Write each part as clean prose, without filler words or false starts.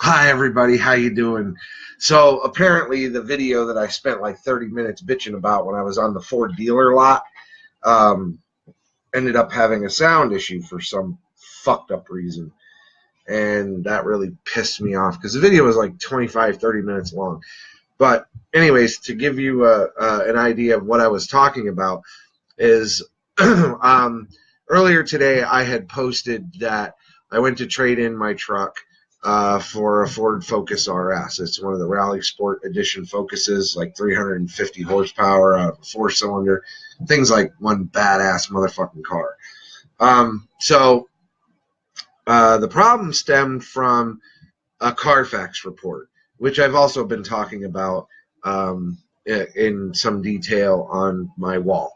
Hi everybody, how you doing? So apparently the video that I spent like 30 minutes bitching about when I was on the Ford dealer lot um, ended up having a sound issue for some fucked up reason. And that really pissed me off because the video was like 25, 30 minutes long. But anyways, to give you an idea of what I was talking about is earlier today I had posted that I went to trade in my truck for a Ford Focus RS. It's one of the Rally Sport Edition Focuses, like 350 horsepower, four-cylinder, things like one badass motherfucking car. The problem stemmed from a Carfax report, which I've also been talking about in some detail on my wall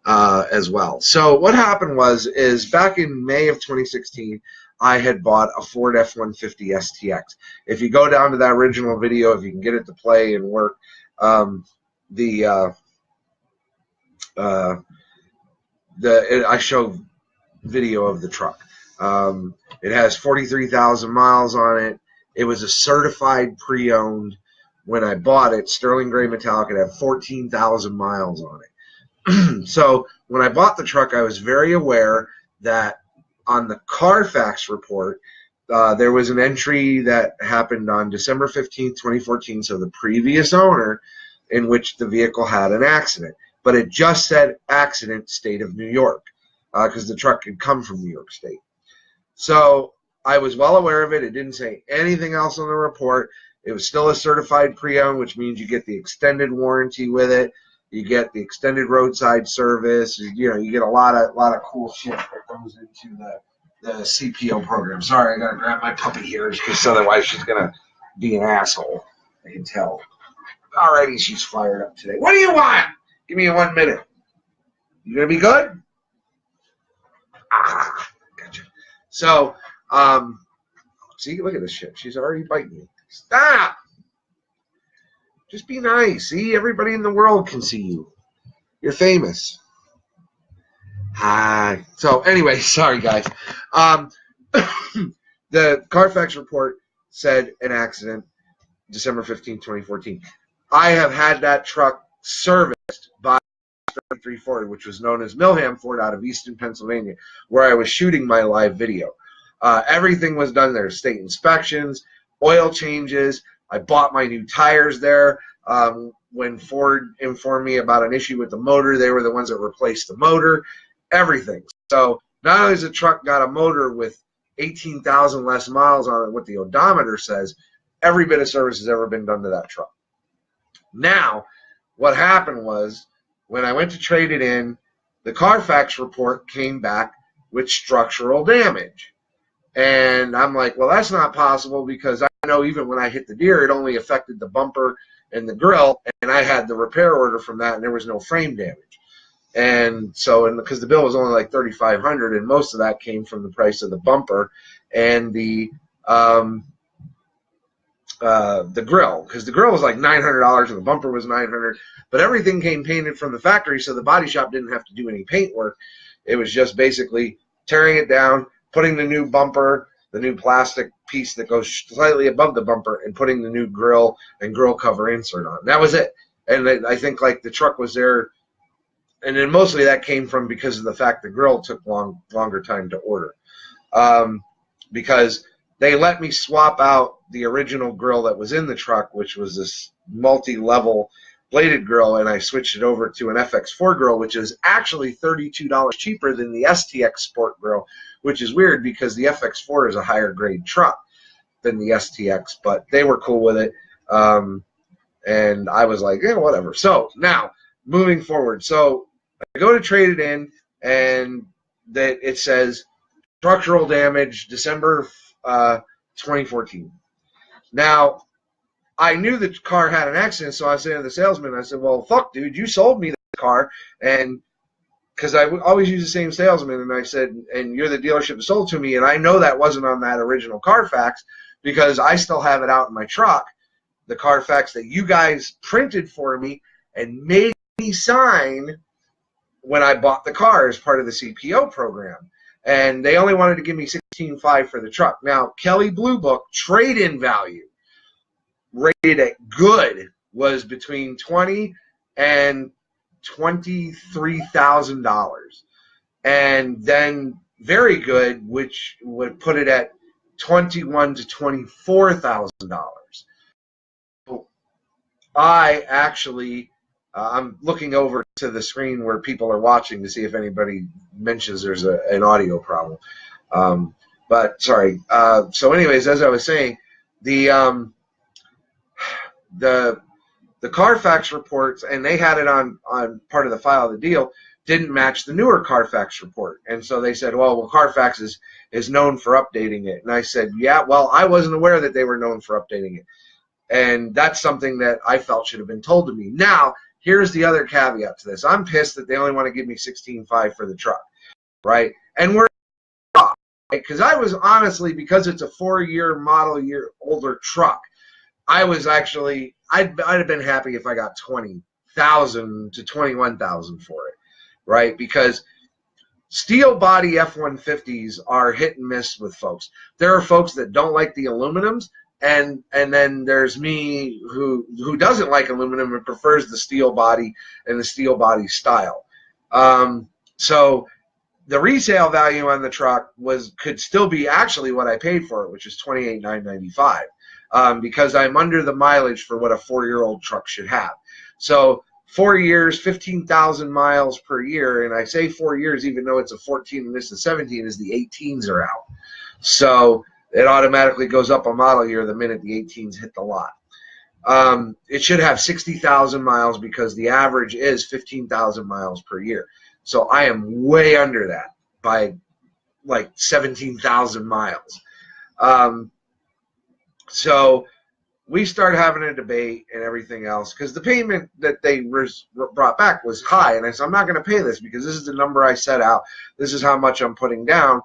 as well. So what happened is back in May of 2016, I had bought a Ford F-150 STX. If you go down to that original video, if you can get it to play and work, I show video of the truck. It has 43,000 miles on it. It was a certified pre-owned. When I bought it, sterling gray metallic, it had 14,000 miles on it. So when I bought the truck, I was very aware that on the Carfax report, there was an entry that happened on December 15th, 2014, so the previous owner, in which the vehicle had an accident. But it just said accident, state of New York, because the truck had come from New York State. So I was well aware of it. It didn't say anything else on the report. It was still a certified pre-owned, which means you get the extended warranty with it. You get the extended roadside service. You get a lot of cool shit that goes into the CPO program. Sorry, I gotta grab my puppy here because otherwise she's gonna be an asshole. I can tell. Alrighty, she's fired up today. What do you want? Give me 1 minute. You gonna be good? Ah, gotcha. So, see, look at this shit. She's already biting me. Stop! Just be nice. See, everybody in the world can see you. You're famous. Hi. So anyway, sorry guys. The Carfax report said an accident, December 15, 2014. I have had that truck serviced by 33 Ford, which was known as Milham Ford out of Easton, Pennsylvania, where I was shooting my live video. Everything was done there. State inspections, oil changes. I bought my new tires there. When Ford informed me about an issue with the motor, they were the ones that replaced the motor, everything. So not only has the truck got a motor with 18,000 less miles on it, what the odometer says, every bit of service has ever been done to that truck. Now, what happened was when I went to trade it in, the Carfax report came back with structural damage. And I'm like, well, that's not possible because I know even when I hit the deer, it only affected the bumper and the grill, and I had the repair order from that, and there was no frame damage. And so, because the bill was only like $3,500, and most of that came from the price of the bumper and the grill, because the grill was like $900 and the bumper was $900, but everything came painted from the factory, so the body shop didn't have to do any paint work. It was just basically tearing it down, putting the new bumper, the new plastic piece that goes slightly above the bumper, and putting the new grill and grill cover insert on. That was it. And I think like the truck was there, and then mostly that came from because of the fact the grill took longer time to order, because they let me swap out the original grill that was in the truck, which was this multi-level bladed grill, and I switched it over to an FX4 grill, which is actually $32 cheaper than the STX Sport grill, which is weird because the FX4 is a higher grade truck than the STX, but they were cool with it. And I was like, yeah, whatever. So now moving forward, so I go to trade it in, and that it says structural damage, December 2014. Now, I knew the car had an accident, so I said to the salesman, I said, well, fuck, dude, you sold me the car, and because I always use the same salesman, and I said, and you're the dealership that sold to me, and I know that wasn't on that original Carfax because I still have it out in my truck, the Carfax that you guys printed for me and made me sign when I bought the car as part of the CPO program. And they only wanted to give me $16,500 for the truck. Now, Kelley Blue Book trade-in value rated at good was between $20,000 and $23,000. And then very good, which would put it at $21,000 to $24,000. I actually, I'm looking over to the screen where people are watching to see if anybody mentions there's an audio problem. But sorry. So anyways, as I was saying, the Carfax reports, and they had it on part of the file of the deal, didn't match the newer Carfax report. And so they said, well, Carfax is known for updating it. And I said, yeah, well, I wasn't aware that they were known for updating it. And that's something that I felt should have been told to me. Now, here's the other caveat to this. I'm pissed that they only want to give me $16,500 for the truck, right? And we're off, because I was honestly, because it's a 4-year model year older truck, I was actually, I'd have been happy if I got $20,000 to $21,000 for it, right? Because steel body F-150s are hit and miss with folks. There are folks that don't like the aluminums, and then there's me who doesn't like aluminum and prefers the steel body and the steel body style. So the resale value on the truck could still be actually what I paid for it, which is $28,995, because I'm under the mileage for what a 4-year-old truck should have. So 4 years, 15,000 miles per year, and I say 4 years even though it's a 14 and this is 17, is the 18s are out. So it automatically goes up a model year the minute the 18s hit the lot. It should have 60,000 miles because the average is 15,000 miles per year. So I am way under that by like 17,000 miles. So we started having a debate and everything else because the payment that they brought back was high. And I said, I'm not going to pay this because this is the number I set out. This is how much I'm putting down.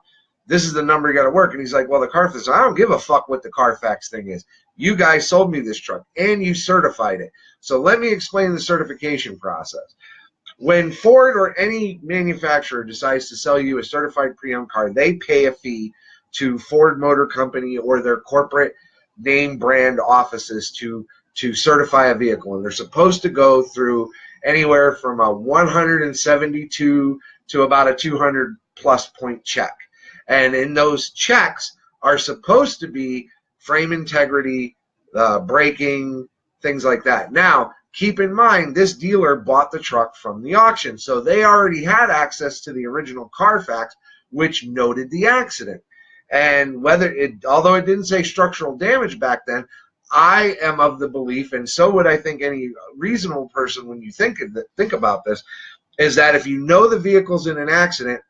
This is the number you got to work. And he's like, well, the Carfax, I don't give a fuck what the Carfax thing is. You guys sold me this truck and you certified it. So let me explain the certification process. When Ford or any manufacturer decides to sell you a certified pre-owned car, they pay a fee to Ford Motor Company or their corporate name brand offices to certify a vehicle. And they're supposed to go through anywhere from a 172 to about a 200 plus point check. And in those checks are supposed to be frame integrity, braking, things like that. Now, keep in mind, this dealer bought the truck from the auction, so they already had access to the original Carfax, which noted the accident. And although it didn't say structural damage back then, I am of the belief, and so would I think any reasonable person when you think about this, is that if you know the vehicle's in an accident,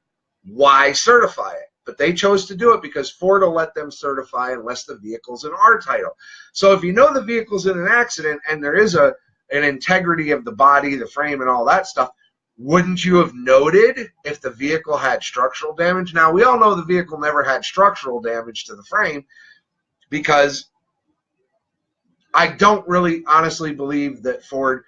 why certify it? But they chose to do it because Ford will let them certify unless the vehicle's in our title. So if you know the vehicle's in an accident and there is an integrity of the body, the frame, and all that stuff, wouldn't you have noted if the vehicle had structural damage? Now, we all know the vehicle never had structural damage to the frame because I don't really honestly believe that Ford,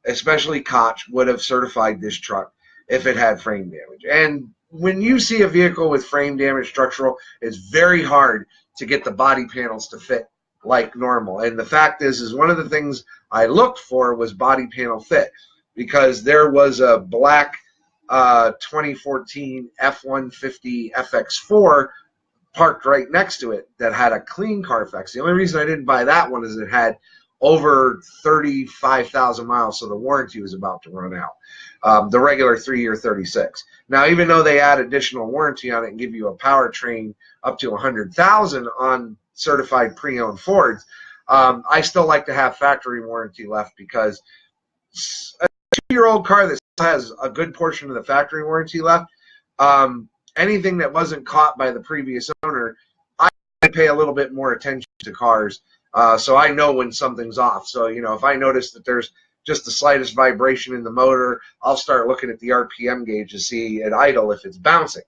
especially Koch, would have certified this truck if it had frame damage. And when you see a vehicle with frame damage structural, it's very hard to get the body panels to fit like normal. And the fact is one of the things I looked for was body panel fit, because there was a black 2014 F-150 FX4 parked right next to it that had a clean Carfax. The only reason I didn't buy that one is it had over 35,000 miles, so the warranty was about to run out. The regular 3-year 36. Now, even though they add additional warranty on it and give you a powertrain up to 100,000 on certified pre-owned Fords, I still like to have factory warranty left, because a 2-year-old car that still has a good portion of the factory warranty left, anything that wasn't caught by the previous owner, I pay a little bit more attention to cars, so I know when something's off. So, if I notice that there's just the slightest vibration in the motor, I'll start looking at the RPM gauge to see at idle if it's bouncing,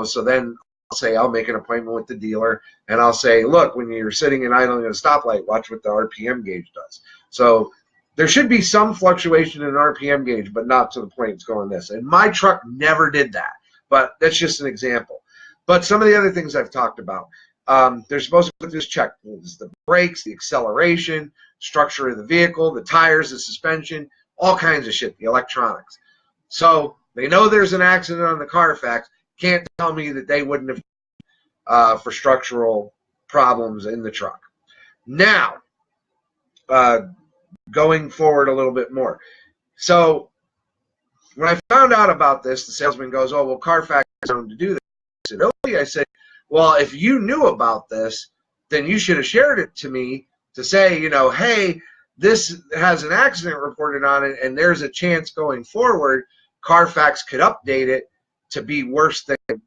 so then I'll make an appointment with the dealer and I'll say, look, when you're sitting and idling at a stoplight, watch what the RPM gauge does. So there should be some fluctuation in an RPM gauge, but not to the point it's going this. And my truck never did that, but that's just an example. But some of the other things I've talked about, they're supposed to put this check: the brakes, the acceleration, structure of the vehicle, the tires, the suspension, all kinds of shit, the electronics. So they know there's an accident on the Carfax. Can't tell me that they wouldn't have for structural problems in the truck. Now, going forward a little bit more. So when I found out about this, the salesman goes, "Oh, well, Carfax is known to do this." I said, "Oh, yeah." I said, "Well, if you knew about this, then you should have shared it to me to say, you know, hey, this has an accident reported on it, and there's a chance going forward Carfax could update it to be worse than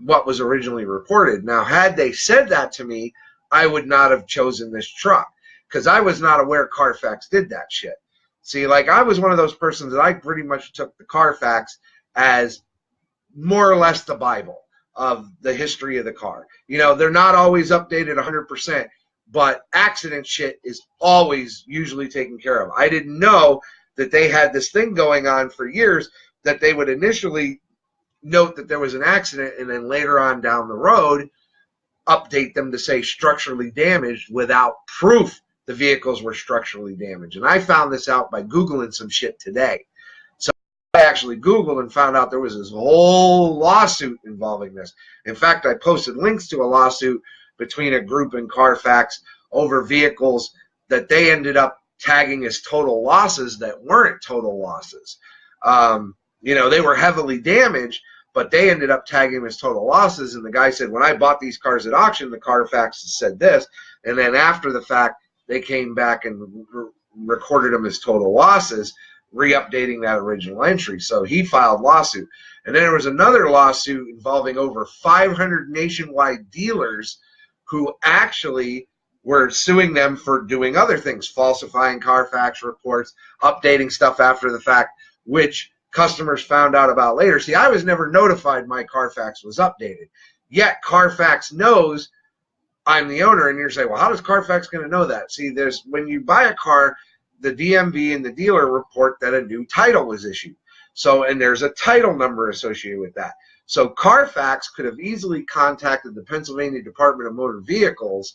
what was originally reported." Now, had they said that to me, I would not have chosen this truck because I was not aware Carfax did that shit. See, like, I was one of those persons that I pretty much took the Carfax as more or less the Bible of the history of the car. You know, they're not always updated 100%, but accident shit is always usually taken care of. I didn't know that they had this thing going on for years that they would initially note that there was an accident and then later on down the road update them to say structurally damaged without proof the vehicles were structurally damaged. And I found this out by Googling some shit today. So I actually Googled and found out there was this whole lawsuit involving this. In fact, I posted links to a lawsuit between a group and Carfax over vehicles that they ended up tagging as total losses that weren't total losses. You know, they were heavily damaged, but they ended up tagging them as total losses. And the guy said, when I bought these cars at auction, the Carfax said this. And then after the fact, they came back and recorded them as total losses, re-updating that original entry. So he filed lawsuit. And then there was another lawsuit involving over 500 nationwide dealers who actually were suing them for doing other things, falsifying Carfax reports, updating stuff after the fact, which customers found out about later. See, I was never notified my Carfax was updated. Yet Carfax knows I'm the owner, and you're saying, well, how is Carfax going to know that? See, there's when you buy a car, the DMV and the dealer report that a new title was issued. So, and there's a title number associated with that. So Carfax could have easily contacted the Pennsylvania Department of Motor Vehicles,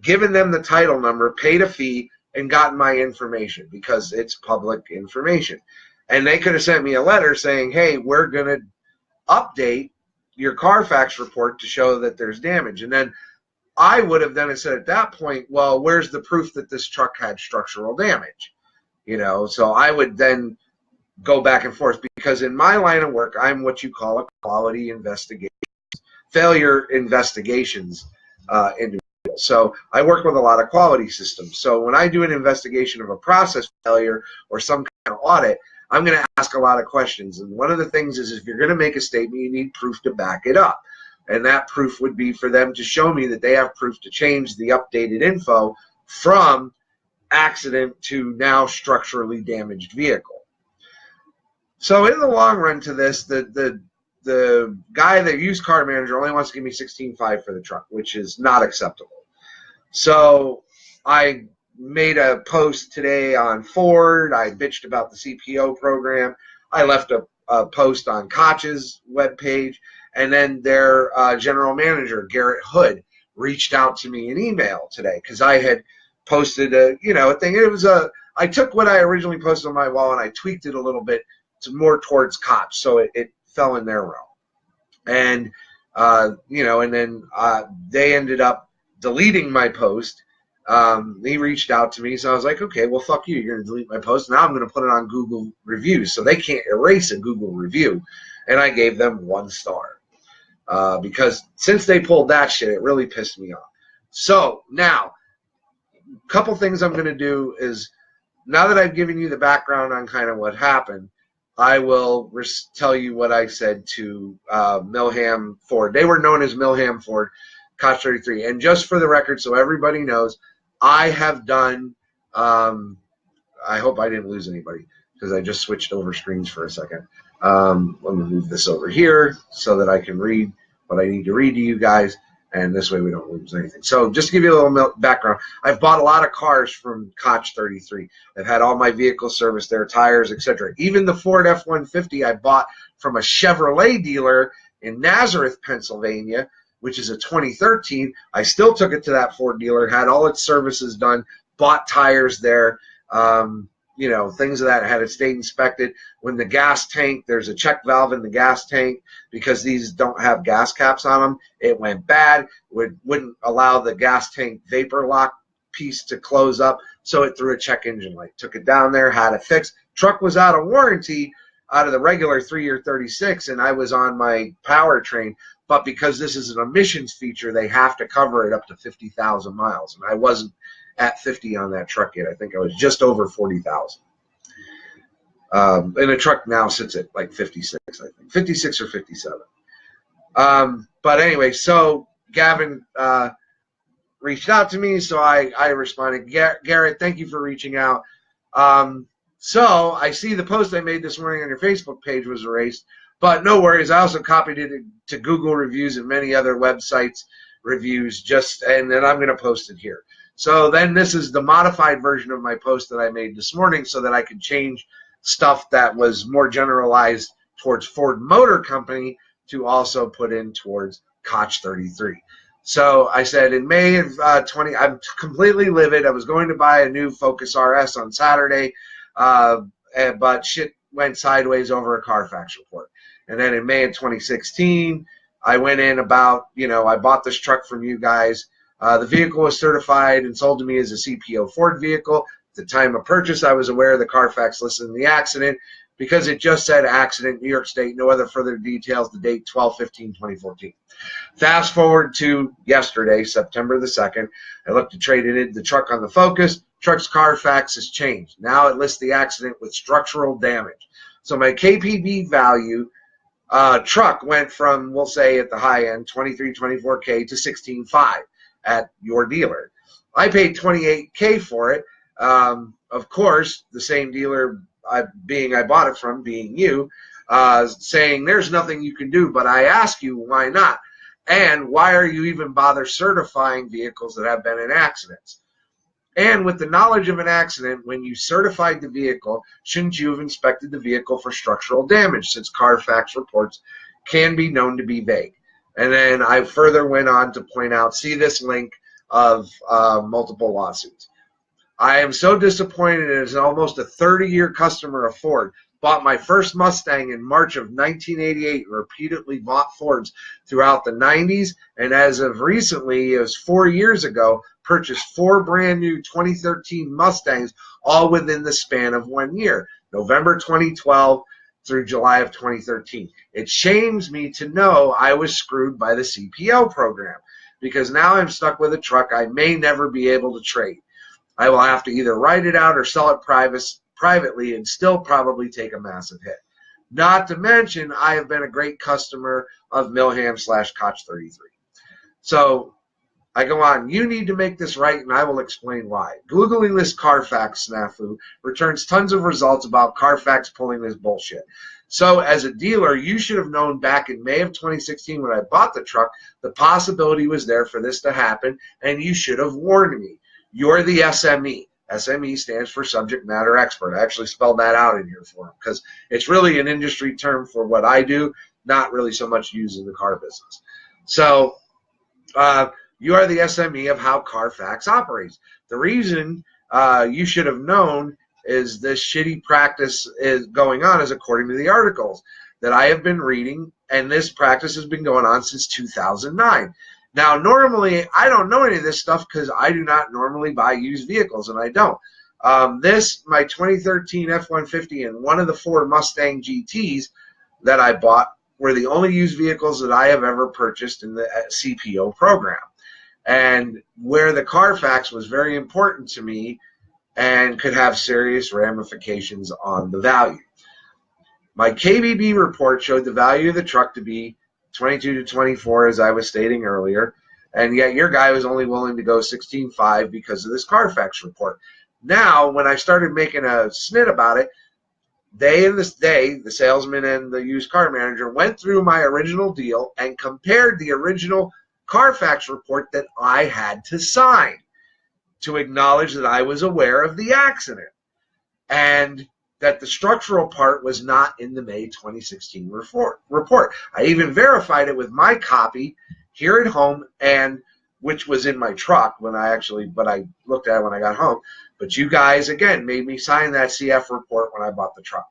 given them the title number, paid a fee, and gotten my information because it's public information. And they could have sent me a letter saying, hey, we're going to update your Carfax report to show that there's damage. And then I would have then said at that point, well, where's the proof that this truck had structural damage? You know, so I would then go back and forth because in my line of work, I'm what you call a quality investigation, failure investigations individual. So I work with a lot of quality systems. So when I do an investigation of a process failure or some kind of audit, I'm going to ask a lot of questions. And one of the things is if you're going to make a statement, you need proof to back it up. And that proof would be for them to show me that they have proof to change the updated info from accident to now structurally damaged vehicle. So in the long run to this, the guy, the used car manager, only wants to give me $16,500 for the truck, which is not acceptable. So I made a post today on Ford. I bitched about the CPO program. I left a post on Koch's webpage. And then their general manager, Garrett Hood, reached out to me in email today because I had posted a thing. It was I took what I originally posted on my wall and I tweaked it a little bit to more towards Koch, so it fell in their realm. And and then they ended up deleting my post. He reached out to me, so I was like, okay, well, fuck you. You're going to delete my post. Now I'm going to put it on Google reviews, so they can't erase a Google review. And I gave them 1 star. Because since they pulled that shit, it really pissed me off. So now, a couple things I'm going to do is, now that I've given you the background on kind of what happened, I will tell you what I said to Milham Ford. They were known as Milham Ford, Koch 33. And just for the record, so everybody knows, I have done, I hope I didn't lose anybody because I just switched over screens for a second. Let me move this over here so that I can read what I need to read to you guys, and this way we don't lose anything. So just to give you a little background, I've bought a lot of cars from Koch 33. I've had all my vehicles serviced, their tires, etc. Even the Ford F-150 I bought from a Chevrolet dealer in Nazareth, Pennsylvania, which is a 2013. I still took it to that Ford dealer, had all its services done, bought tires there, you know, things of that, had it state inspected. When the gas tank, there's a check valve in the gas tank because these don't have gas caps on them. It went bad, wouldn't allow the gas tank vapor lock piece to close up, so it threw a check engine light. Took it down there, had it fixed. Truck was out of warranty out of the regular 3-year 36, and I was on my powertrain. But because this is an emissions feature, they have to cover it up to 50,000 miles. And I wasn't at 50 on that truck yet. I think I was just over 40,000. And the truck now sits at like 56, I think. 56 or 57. But anyway, so Gavin reached out to me, so I responded. Garrett, thank you for reaching out. So I see the post I made this morning on your Facebook page was erased. But no worries, I also copied it to Google reviews and many other websites reviews, and then I'm going to post it here. So then this is the modified version of my post that I made this morning so that I could change stuff that was more generalized towards Ford Motor Company to also put in towards Koch 33. So I said in May of 20, I'm completely livid. I was going to buy a new Focus RS on Saturday, but shit went sideways over a Carfax report. And then in May of 2016, I went in about, I bought this truck from you guys. The vehicle was certified and sold to me as a CPO Ford vehicle. At the time of purchase, I was aware of the Carfax listed in the accident because it just said accident, New York State, no other further details, the date 12/15/2014. Fast forward to yesterday, September the 2nd. I looked to trade in the truck on the Focus. Truck's Carfax has changed. Now it lists the accident with structural damage. So my KPB value truck went from, we'll say at the high end, 23, 24K to 16.5 at your dealer. I paid 28K for it. Of course, the same dealer I bought it from, being you, saying there's nothing you can do, but I ask you, why not? And why are you even bother certifying vehicles that have been in accidents? And with the knowledge of an accident, when you certified the vehicle, shouldn't you have inspected the vehicle for structural damage, since Carfax reports can be known to be vague? And then I further went on to point out, see this link of multiple lawsuits. I am so disappointed as almost a 30-year customer of Ford. Bought my first Mustang in March of 1988, repeatedly bought Fords throughout the 90s, and as of recently, it was 4 years ago, purchased 4 brand new 2013 Mustangs, all within the span of 1 year, November 2012 through July of 2013. It shames me to know I was screwed by the CPO program, because now I'm stuck with a truck I may never be able to trade. I will have to either write it out or sell it privately and still probably take a massive hit. Not to mention, I have been a great customer of Milham/Koch 33. So I go on, you need to make this right, and I will explain why. Googling this Carfax snafu returns tons of results about Carfax pulling this bullshit. So as a dealer, you should have known back in May of 2016 when I bought the truck, the possibility was there for this to happen, and you should have warned me. You're the SME. SME stands for subject matter expert. I actually spelled that out in here for him because it's really an industry term for what I do, not really so much used in the car business. So you are the SME of how Carfax operates. The reason you should have known is this shitty practice is going on is according to the articles that I have been reading, and this practice has been going on since 2009. Now, normally, I don't know any of this stuff because I do not normally buy used vehicles, and I don't. My 2013 F-150 and one of the 4 Mustang GTs that I bought were the only used vehicles that I have ever purchased in the CPO program. And where the Carfax was very important to me and could have serious ramifications on the value. My KBB report showed the value of the truck to be 22 to 24, as I was stating earlier, and yet your guy was only willing to go 16.5 because of this Carfax report. Now, when I started making a snit about it, the salesman and the used car manager went through my original deal and compared the original Carfax report that I had to sign to acknowledge that I was aware of the accident. And that the structural part was not in the May 2016 report. I even verified it with my copy here at home, and which was in my truck when I looked at it when I got home. But you guys, again, made me sign that CF report when I bought the truck.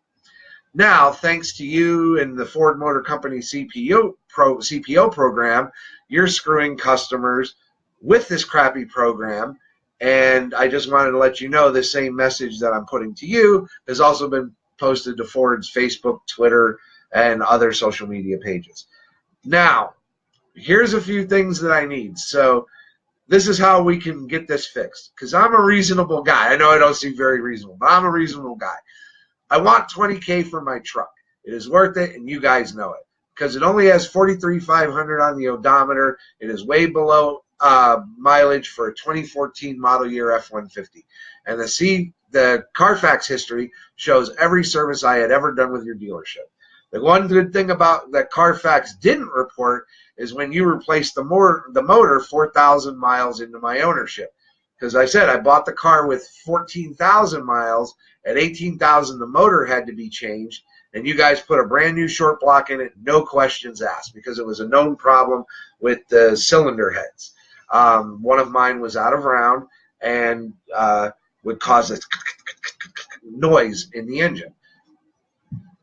Now, thanks to you and the Ford Motor Company CPO program, you're screwing customers with this crappy program. And I just wanted to let you know the same message that I'm putting to you has also been posted to Ford's Facebook, Twitter, and other social media pages. Now, here's a few things that I need. So this is how we can get this fixed, because I'm a reasonable guy. I know I don't seem very reasonable, but I'm a reasonable guy. I want $20K for my truck. It is worth it, and you guys know it, because it only has 43,500 on the odometer. It is way below mileage for a 2014 model year F-150. And the Carfax history shows every service I had ever done with your dealership. The one good thing about that Carfax didn't report is when you replaced the motor 4,000 miles into my ownership. Because I said I bought the car with 14,000 miles. At 18,000, the motor had to be changed, and you guys put a brand new short block in it, no questions asked, because it was a known problem with the cylinder heads. One of mine was out of round and would cause a noise in the engine.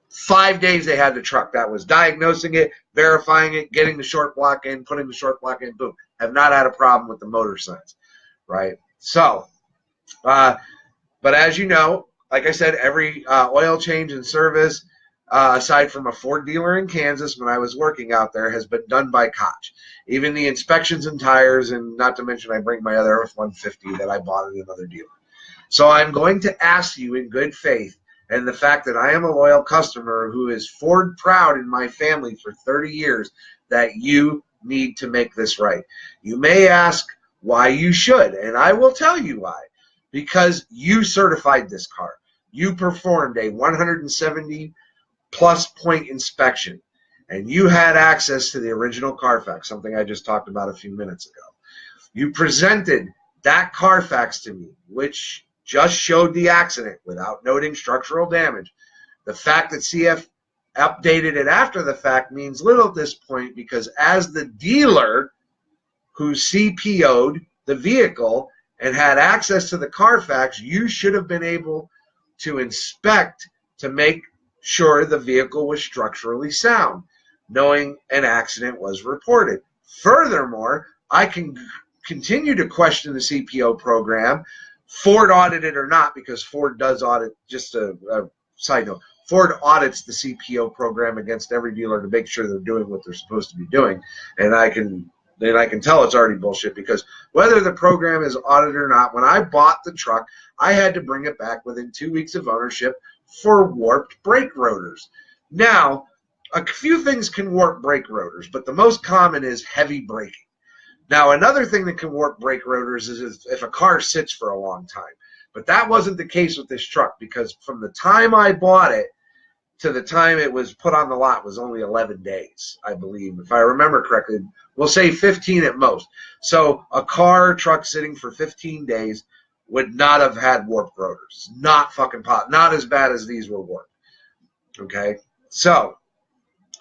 5 days they had the truck. That was diagnosing it, verifying it, getting the short block in, putting the short block in, boom. Have not had a problem with the motor since, right? So, but as you know, like I said, every oil change and service, aside from a Ford dealer in Kansas when I was working out there, has been done by Koch. Even the inspections and tires, and not to mention I bring my other F-150 that I bought at another dealer. So I'm going to ask you in good faith, and the fact that I am a loyal customer who is Ford proud in my family for 30 years, that you need to make this right. You may ask why you should, and I will tell you why. Because you certified this car. You performed a 170-plus point inspection, and you had access to the original Carfax, something I just talked about a few minutes ago. You presented that Carfax to me, which just showed the accident without noting structural damage. The fact that CF updated it after the fact means little at this point, because as the dealer who CPO'd the vehicle and had access to the Carfax, you should have been able to inspect to make sure the vehicle was structurally sound, knowing an accident was reported. Furthermore, I can continue to question the CPO program, Ford audited or not, because Ford does audit. Just a side note, Ford audits the CPO program against every dealer to make sure they're doing what they're supposed to be doing, and I can tell it's already bullshit, because whether the program is audited or not, when I bought the truck, I had to bring it back within 2 weeks of ownership for warped brake rotors. Now, a few things can warp brake rotors, but the most common is heavy braking. Now, another thing that can warp brake rotors is if a car sits for a long time. But that wasn't the case with this truck, because from the time I bought it to the time it was put on the lot was only 11 days, I believe. If I remember correctly, we'll say 15 at most. So a truck sitting for 15 days would not have had warped rotors. Not fucking not as bad as these were warped. Okay? So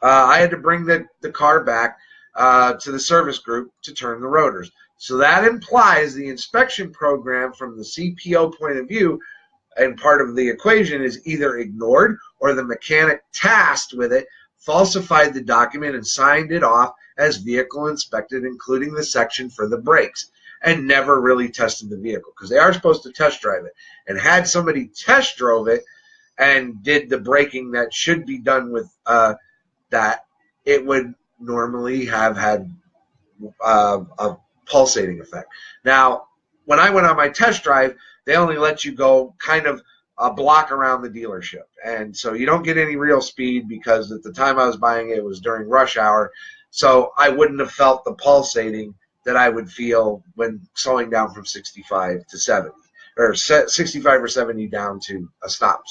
I had to bring the car back to the service group to turn the rotors. So that implies the inspection program from the CPO point of view, and part of the equation, is either ignored or the mechanic tasked with it falsified the document and signed it off as vehicle inspected, including the section for the brakes, and never really tested the vehicle, because they are supposed to test drive it. And had somebody test drove it and did the braking that should be done with that, it would normally have had a pulsating effect. Now, when I went on my test drive, they only let you go kind of a block around the dealership. And so you don't get any real speed, because at the time I was buying it, it was during rush hour. So I wouldn't have felt the pulsating that I would feel when slowing down from 65 to 70, or 65 or 70 down to a stop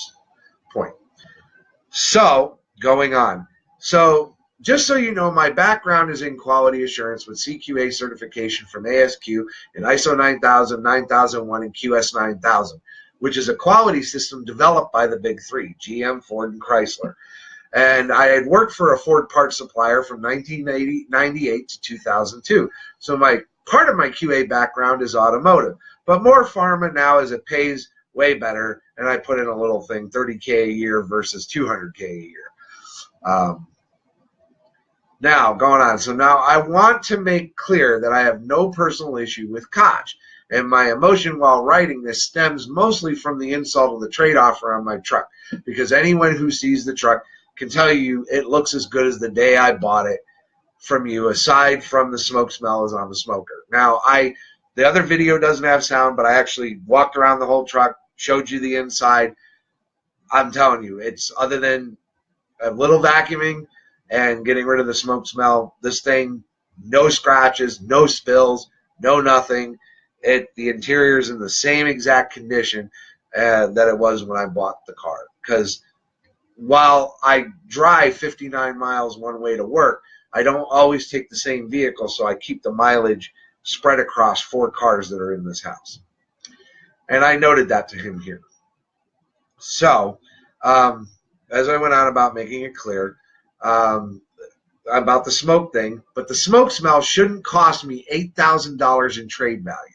point. So going on. So just so you know, my background is in quality assurance with CQA certification from ASQ in ISO 9000, 9001, and QS 9000. which is a quality system developed by the big three, GM, Ford, and Chrysler. And I had worked for a Ford parts supplier from 1998 to 2002. So part of my QA background is automotive, but more pharma now as it pays way better. And I put in a little thing, $30K a year versus $200K a year. Now, going on. So now I want to make clear that I have no personal issue with Koch. And my emotion while writing this stems mostly from the insult of the trade offer on my truck. Because anyone who sees the truck can tell you it looks as good as the day I bought it from you, aside from the smoke smell as I'm a smoker. Now, the other video doesn't have sound, but I actually walked around the whole truck, showed you the inside. I'm telling you, it's other than a little vacuuming and getting rid of the smoke smell, this thing, no scratches, no spills, no nothing. The interior's in the same exact condition that it was when I bought the car. Because while I drive 59 miles one way to work, I don't always take the same vehicle, so I keep the mileage spread across 4 cars that are in this house. And I noted that to him here. So, as I went on about making it clear, about the smoke thing, but the smoke smell shouldn't cost me $8,000 in trade value.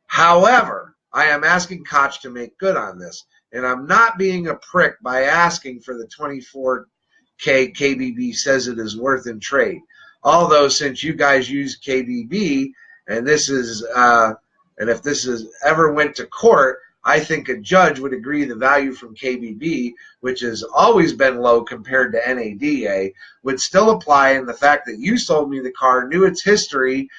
However, I am asking Koch to make good on this, and I'm not being a prick by asking for the 24K KBB says it is worth in trade. Although, since you guys use KBB, and this is, and if this is ever went to court, I think a judge would agree the value from KBB, which has always been low compared to NADA, would still apply, and the fact that you sold me the car, knew its history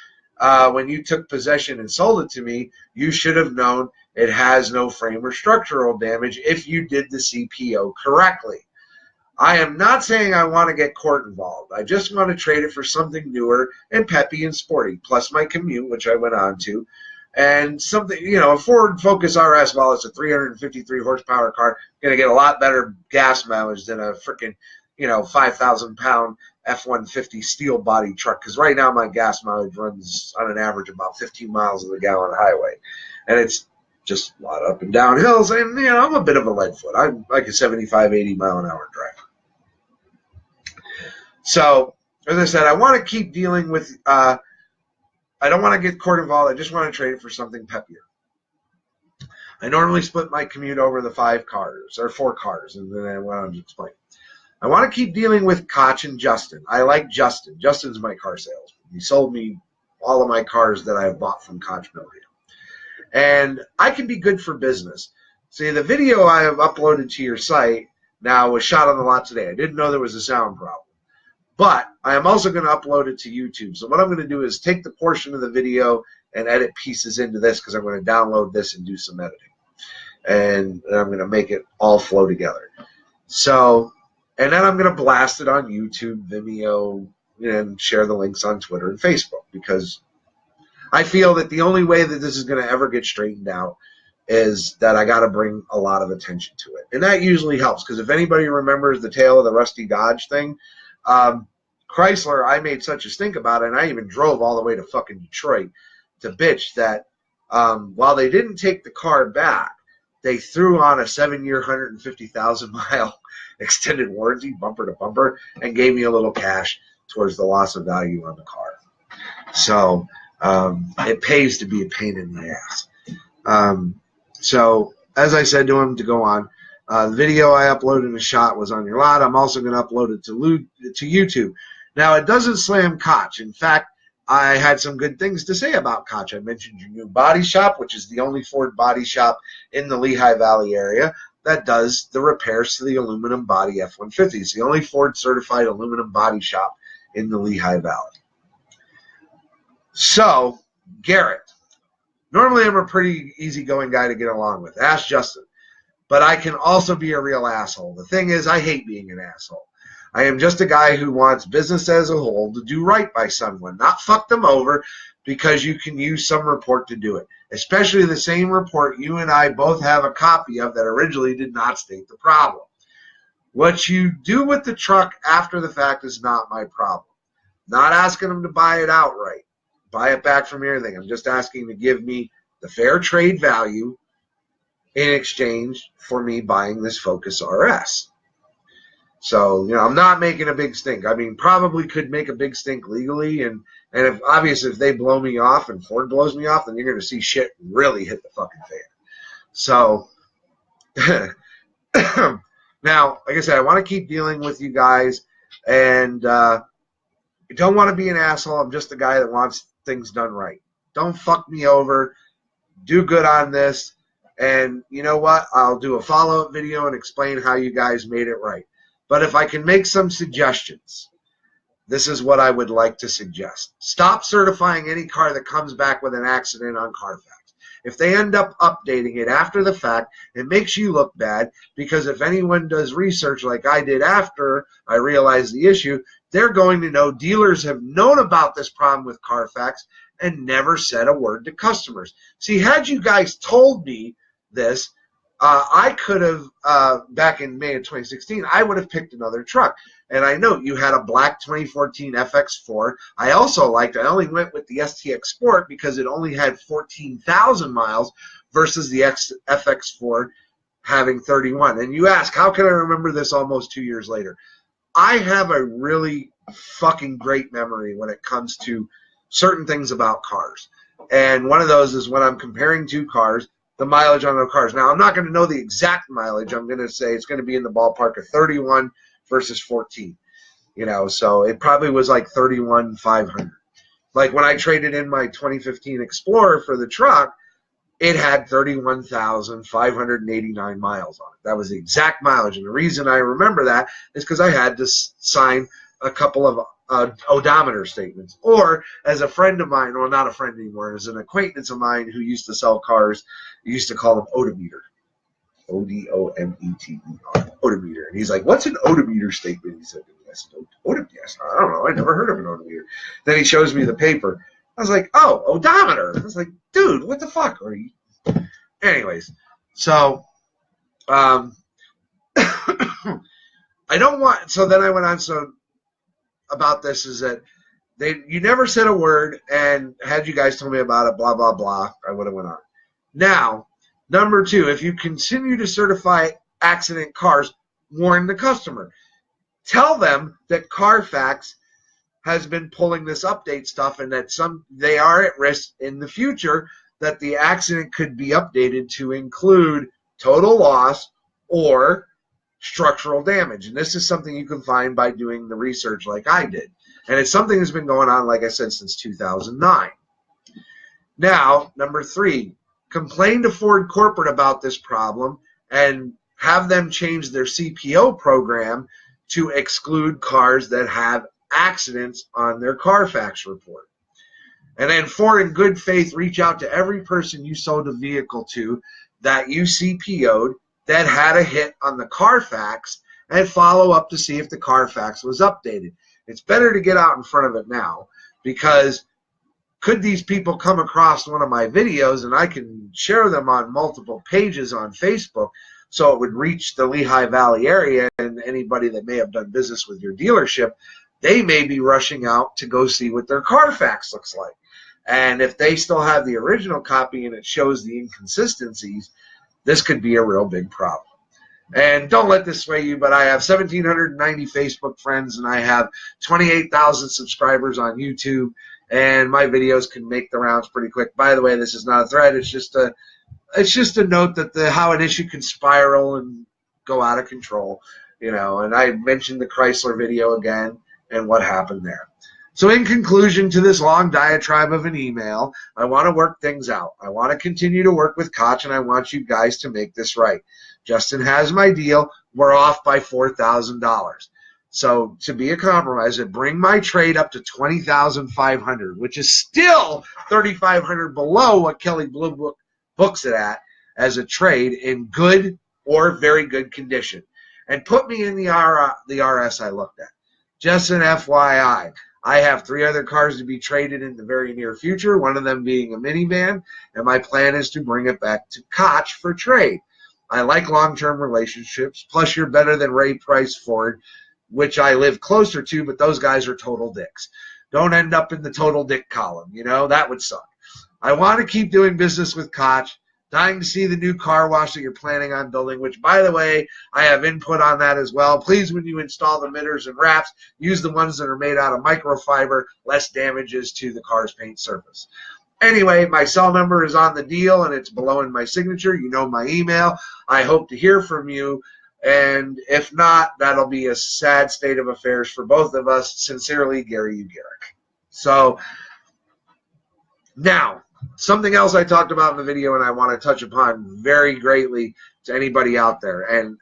when you took possession and sold it to me, you should have known it has no frame or structural damage if you did the CPO correctly. I am not saying I want to get court involved. I just want to trade it for something newer and peppy and sporty, plus my commute, which I went on to. And something, a Ford Focus RS, while it's a 353 horsepower car, going to get a lot better gas mileage than a freaking, 5,000 pound F-150 steel body truck. Because right now my gas mileage runs on an average about 15 miles of the gallon highway. And it's just a lot up and down hills. And, I'm a bit of a lead foot. I'm like a 75, 80 mile an hour driver. So, as I said, I want to keep dealing with, I don't want to get court involved. I just want to trade it for something peppier. I normally split my commute over the 4 cars, and then I went on to explain. I want to keep dealing with Koch and Justin. I like Justin. Justin's my car salesman. He sold me all of my cars that I have bought from Koch Mill. And I can be good for business. See, the video I have uploaded to your site now was shot on the lot today. I didn't know there was a sound problem. But I am also going to upload it to YouTube. So what I'm going to do is take the portion of the video and edit pieces into this, because I'm going to download this and do some editing. And I'm going to make it all flow together. So, and then I'm going to blast it on YouTube, Vimeo, and share the links on Twitter and Facebook, because I feel that the only way that this is going to ever get straightened out is that I got to bring a lot of attention to it. And that usually helps, because if anybody remembers the tale of the Rusty Dodge thing, Chrysler, I made such a stink about it, and I even drove all the way to fucking Detroit to bitch that while they didn't take the car back, they threw on a 7-year, 150,000-mile extended warranty, bumper to bumper, and gave me a little cash towards the loss of value on the car. So it pays to be a pain in the ass. So as I said to him to go on, the video I uploaded in a shot was on your lot. I'm also going to upload it to YouTube. Now, it doesn't slam Koch. In fact, I had some good things to say about Koch. I mentioned your new body shop, which is the only Ford body shop in the Lehigh Valley area that does the repairs to the aluminum body F-150s. The only Ford certified aluminum body shop in the Lehigh Valley. So, Garrett. Normally, I'm a pretty easygoing guy to get along with. Ask Justin. But I can also be a real asshole. The thing is, I hate being an asshole. I am just a guy who wants business as a whole to do right by someone, not fuck them over because you can use some report to do it, especially the same report you and I both have a copy of that originally did not state the problem. What you do with the truck after the fact is not my problem. Not asking them to buy it outright, buy it back from everything. I'm just asking to give me the fair trade value in exchange for me buying this Focus RS. So, I'm not making a big stink. I mean, probably could make a big stink legally, and if obviously if they blow me off and Ford blows me off, then you're going to see shit really hit the fucking fan. So, now, like I said, I want to keep dealing with you guys, and I don't want to be an asshole. I'm just a guy that wants things done right. Don't fuck me over. Do good on this, and you know what? I'll do a follow-up video and explain how you guys made it right. But if I can make some suggestions, this is what I would like to suggest. Stop certifying any car that comes back with an accident on Carfax. If they end up updating it after the fact, it makes you look bad, because if anyone does research like I did after I realized the issue, they're going to know dealers have known about this problem with Carfax and never said a word to customers. See, had you guys told me this, I could have, back in May of 2016, I would have picked another truck. And I know you had a black 2014 FX4. I only went with the STX Sport because it only had 14,000 miles versus the FX4 having 31. And you ask, how can I remember this almost 2 years later? I have a really fucking great memory when it comes to certain things about cars. And one of those is when I'm comparing two cars, the mileage on those cars. Now, I'm not going to know the exact mileage. I'm going to say it's going to be in the ballpark of 31 versus 14. So it probably was like 31,500. Like when I traded in my 2015 Explorer for the truck, it had 31,589 miles on it. That was the exact mileage. And the reason I remember that is because I had to sign a couple of odometer statements. Or as a friend of mine, well, not a friend anymore, as an acquaintance of mine who used to sell cars, used to call them odometer. Odometer. Odometer. And he's like, what's an odometer statement? He said, I said, odometer? I don't know. I never heard of an odometer. Then he shows me the paper. I was like, oh, odometer. I was like, dude, what the fuck are you? Anyways, so I don't want, so then I went on, so about this is that you never said a word, and had you guys told me about it, blah, blah, blah, I would have went on. Now, number two, if you continue to certify accident cars, warn the customer. Tell them that Carfax has been pulling this update stuff and that they are at risk in the future that the accident could be updated to include total loss or structural damage. And this is something you can find by doing the research like I did. And it's something that's been going on, like I said, since 2009. Now, number three, complain to Ford Corporate about this problem and have them change their CPO program to exclude cars that have accidents on their Carfax report. And then Ford, in good faith, reach out to every person you sold a vehicle to that you CPO'd that had a hit on the Carfax and follow up to see if the Carfax was updated. It's better to get out in front of it now, because could these people come across one of my videos and I can share them on multiple pages on Facebook so it would reach the Lehigh Valley area, and anybody that may have done business with your dealership, they may be rushing out to go see what their Carfax looks like. And if they still have the original copy and it shows the inconsistencies, this could be a real big problem. And don't let this sway you, but I have 1,790 Facebook friends and I have 28,000 subscribers on YouTube, and my videos can make the rounds pretty quick. By the way, this is not a threat. It's just a note that how an issue can spiral and go out of control, And I mentioned the Chrysler video again and what happened there. So in conclusion to this long diatribe of an email, I want to work things out. I want to continue to work with Koch, and I want you guys to make this right. Justin has my deal. We're off by $4,000. So to be a compromise, I'd bring my trade up to $20,500, which is still $3,500 below what Kelley Blue Book books it at as a trade in good or very good condition. And put me in the RS I looked at. Just an FYI. I have 3 other cars to be traded in the very near future, one of them being a minivan, and my plan is to bring it back to Koch for trade. I like long-term relationships, plus you're better than Ray Price Ford, which I live closer to, but those guys are total dicks. Don't end up in the total dick column, that would suck. I want to keep doing business with Koch, Dying to see the new car wash that you're planning on building, which, by the way, I have input on that as well. Please, when you install the mitters and wraps, use the ones that are made out of microfiber, less damages to the car's paint surface. Anyway, my cell number is on the deal, and it's below in my signature. You know my email. I hope to hear from you, and if not, that'll be a sad state of affairs for both of us. Sincerely, Gary Ugaric. So, now, something else I talked about in the video and I want to touch upon very greatly to anybody out there. And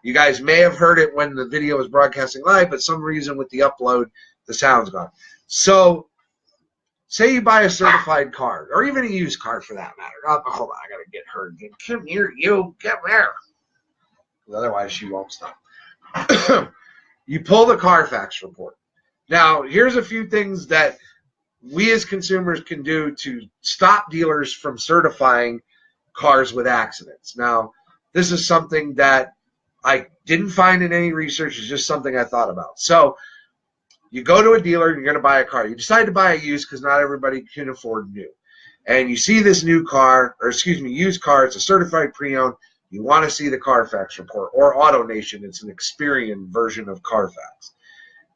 you guys may have heard it when the video was broadcasting live, but some reason with the upload, the sound's gone. So, say you buy a certified car, or even a used car for that matter. Oh, hold on, I got to get her again. Come here, you. Come here. Otherwise, she won't stop. You pull the Carfax report. Now, here's a few things that we as consumers can do to stop dealers from certifying cars with accidents. Now, this is something that I didn't find in any research. It's just something I thought about. So, you go to a dealer and you're going to buy a car. You decide to buy a used because not everybody can afford new. And you see this new car, or excuse me, used car. It's a certified pre-owned. You want to see the Carfax report, or AutoNation. It's an Experian version of Carfax.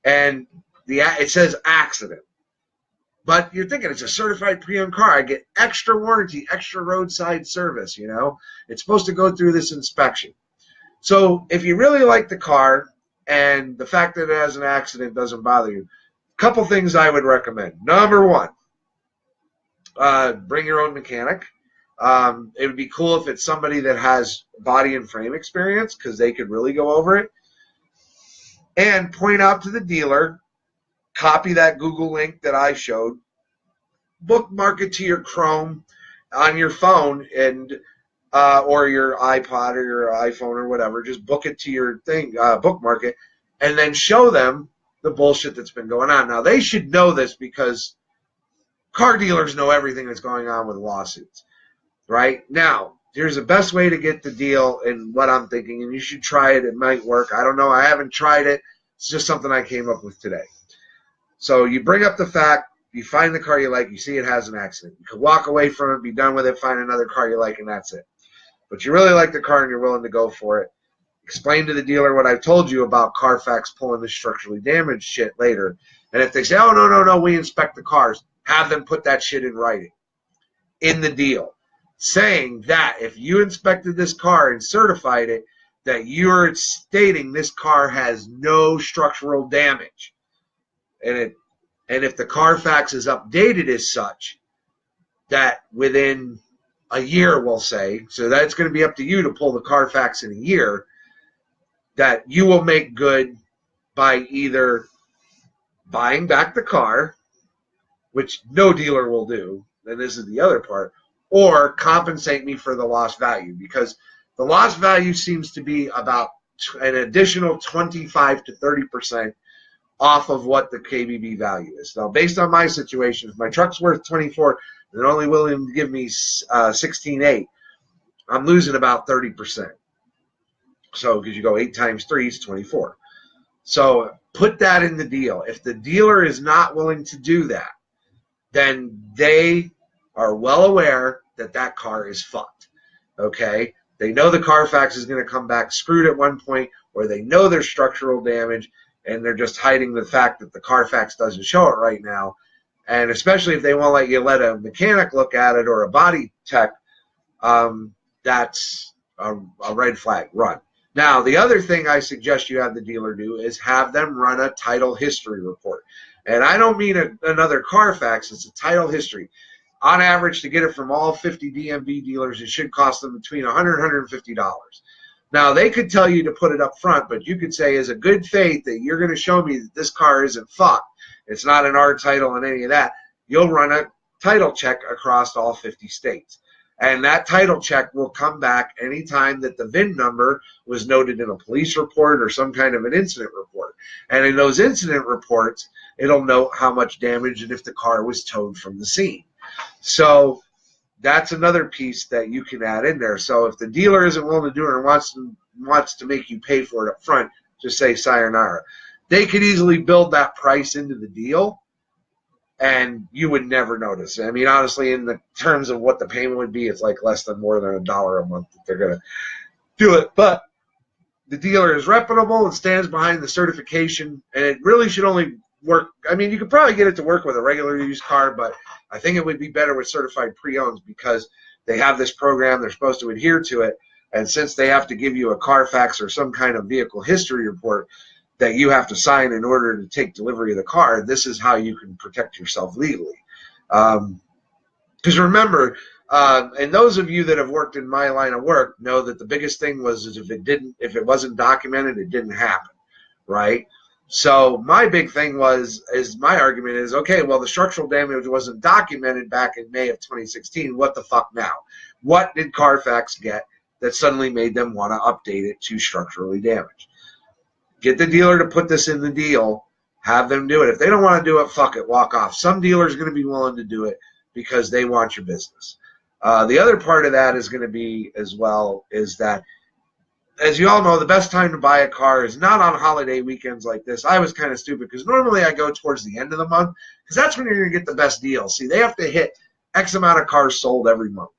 And it says accident. But you're thinking it's a certified pre-owned car. I get extra warranty, extra roadside service, you know. It's supposed to go through this inspection. So if you really like the car, and the fact that it has an accident doesn't bother you, a couple things I would recommend. Number one, bring your own mechanic. It would be cool if it's somebody that has body and frame experience, because they could really go over it. And point out to the dealer, copy that Google link that I showed, bookmark it to your Chrome on your phone, and or your iPod or your iPhone or whatever. Just book it to your thing, bookmark it, and then show them the bullshit that's been going on. Now, they should know this because car dealers know everything that's going on with lawsuits, right? Now, here's the best way to get the deal and what I'm thinking, and you should try it. It might work. I don't know. I haven't tried it. It's just something I came up with today. So you bring up the fact, you find the car you like, you see it has an accident. You can walk away from it, be done with it, find another car you like, and that's it. But you really like the car and you're willing to go for it. Explain to the dealer what I've told you about Carfax pulling the structurally damaged shit later. And if they say, oh, no, we inspect the cars, have them put that shit in writing in the deal, saying that if you inspected this car and certified it, that you're stating this car has no structural damage. And if the Carfax is updated as such, that within a year, we'll say, so that's going to be up to you to pull the Carfax in a year, that you will make good by either buying back the car, which no dealer will do, and this is the other part, or compensate me for the lost value, because the lost value seems to be about an additional 25 to 30% off of what the KBB value is. Now, based on my situation, if my truck's worth 24, they're only willing to give me 16.8. I'm losing about 30%. So, because you go 8 times 3 is 24. So, put that in the deal. If the dealer is not willing to do that, then they are well aware that that car is fucked. Okay? They know the Carfax is going to come back screwed at one point, or they know there's structural damage, and they're just hiding the fact that the Carfax doesn't show it right now. And especially if they won't let you let a mechanic look at it or a body tech, that's a red flag. Run. Now, the other thing I suggest you have the dealer do is have them run a title history report. And I don't mean another Carfax. It's a title history. On average, to get it from all 50 DMV dealers, it should cost them between $100 and $150. Now, they could tell you to put it up front, but you could say as a good faith that you're going to show me that this car isn't fucked. It's not an R title and any of that. You'll run a title check across all 50 states. And that title check will come back anytime that the VIN number was noted in a police report or some kind of an incident report. And in those incident reports, it'll note how much damage and if the car was towed from the scene. So that's another piece that you can add in there. So if the dealer isn't willing to do it or wants to make you pay for it up front, just say sayonara. They could easily build that price into the deal and you would never notice. I mean, honestly, in the terms of what the payment would be, it's like more than $1 a month that they're going to do it. But the dealer is reputable and stands behind the certification, and it really should only work. I mean, you could probably get it to work with a regular used car, but I think it would be better with certified pre-owns because they have this program. They're supposed to adhere to it. And since they have to give you a Carfax or some kind of vehicle history report that you have to sign in order to take delivery of the car, this is how you can protect yourself legally. Because remember, and those of you that have worked in my line of work know that the biggest thing was is if it wasn't documented, it didn't happen, right? So my big thing my argument is, okay, well, the structural damage wasn't documented back in May of 2016. What the fuck now? What did Carfax get that suddenly made them want to update it to structurally damaged? Get the dealer to put this in the deal. Have them do it. If they don't want to do it, fuck it, walk off. Some dealers are going to be willing to do it because they want your business. The other part of that is going to be as well is that, as you all know, the best time to buy a car is not on holiday weekends like this. I was kind of stupid because normally I go towards the end of the month because that's when you're going to get the best deals. See, they have to hit X amount of cars sold every month.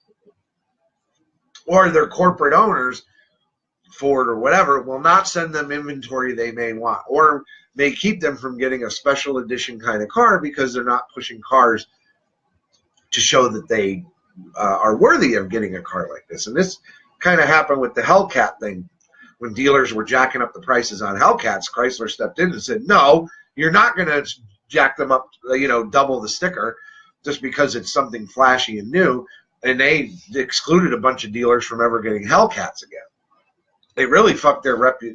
Or their corporate owners, Ford or whatever, will not send them inventory they may want or may keep them from getting a special edition kind of car because they're not pushing cars to show that they are worthy of getting a car like this. And this kind of happened with the Hellcat thing. When dealers were jacking up the prices on Hellcats, Chrysler stepped in and said, no, you're not going to jack them up, double the sticker just because it's something flashy and new. And they excluded a bunch of dealers from ever getting Hellcats again. They really fucked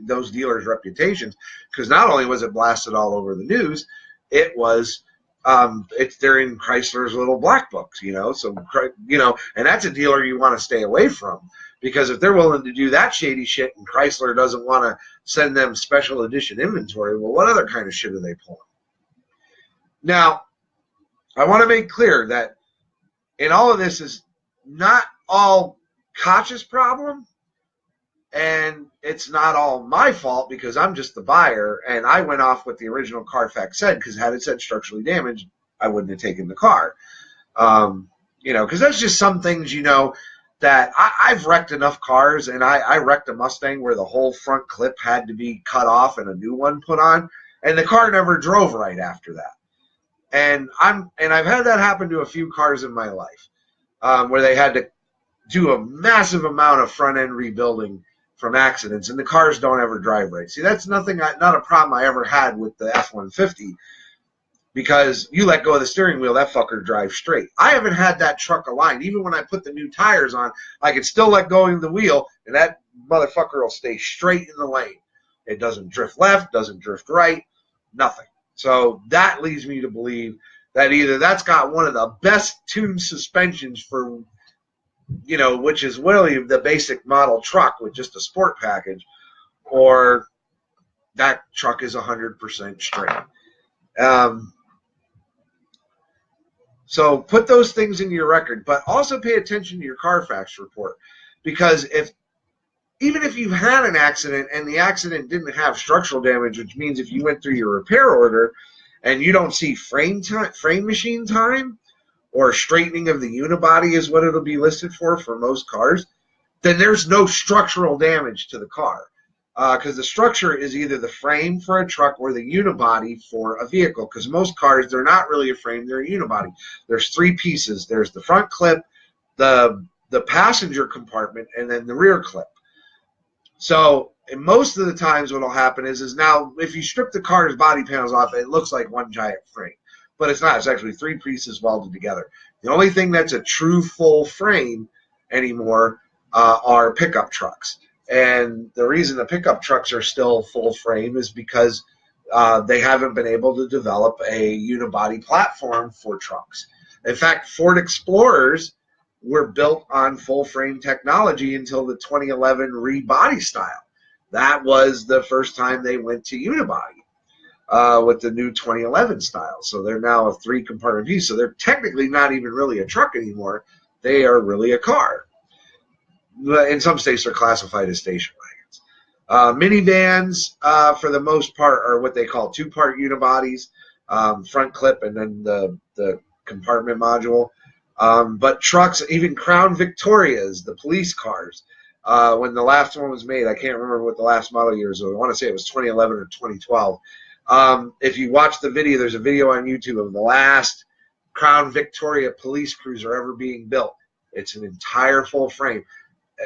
those dealers' reputations because not only was it blasted all over the news, it was they're in Chrysler's little black books, so and that's a dealer you want to stay away from because if they're willing to do that shady shit and Chrysler doesn't want to send them special edition inventory, well, what other kind of shit are they pulling? Now, I want to make clear that in all of this is not all Koch's problem, and it's not all my fault because I'm just the buyer, and I went off what the original Carfax said because had it said structurally damaged, I wouldn't have taken the car. Because that's just some things, that I've wrecked enough cars, and I wrecked a Mustang where the whole front clip had to be cut off and a new one put on, and the car never drove right after that. And I've had that happen to a few cars in my life, where they had to do a massive amount of front end rebuilding from accidents, and the cars don't ever drive right. See, that's not a problem I ever had with the F-150, because you let go of the steering wheel, that fucker drives straight. I haven't had that truck aligned. Even when I put the new tires on, I can still let go of the wheel, and that motherfucker will stay straight in the lane. It doesn't drift left, doesn't drift right, nothing. So that leads me to believe that either that's got one of the best tuned suspensions for, which is really the basic model truck with just a sport package, or that truck is 100% straight. So put those things in your record, but also pay attention to your Carfax report, because even if you've had an accident and the accident didn't have structural damage, which means if you went through your repair order and you don't see frame machine time, or straightening of the unibody is what it'll be listed for most cars, then there's no structural damage to the car. Because the structure is either the frame for a truck or the unibody for a vehicle. Because most cars, they're not really a frame, they're a unibody. There's three pieces. There's the front clip, the passenger compartment, and then the rear clip. So most of the times what will happen is now if you strip the car's body panels off, it looks like one giant frame. But it's not. It's actually three pieces welded together. The only thing that's a true full frame anymore are pickup trucks. And the reason the pickup trucks are still full frame is because they haven't been able to develop a unibody platform for trucks. In fact, Ford Explorers were built on full frame technology until the 2011 rebody style. That was the first time they went to unibody with the new 2011 style. So they're now a three-compartment piece. So they're technically not even really a truck anymore. They are really a car. In some states, they're classified as station wagons. Minivans, for the most part, are what they call two-part unibodies. front clip and then the compartment module. But trucks, even Crown Victorias, the police cars, when the last one was made, I can't remember what the last model year was. I want to say it was 2011 or 2012. If you watch the video, there's a video on YouTube of the last Crown Victoria police cruiser ever being built. It's an entire full frame.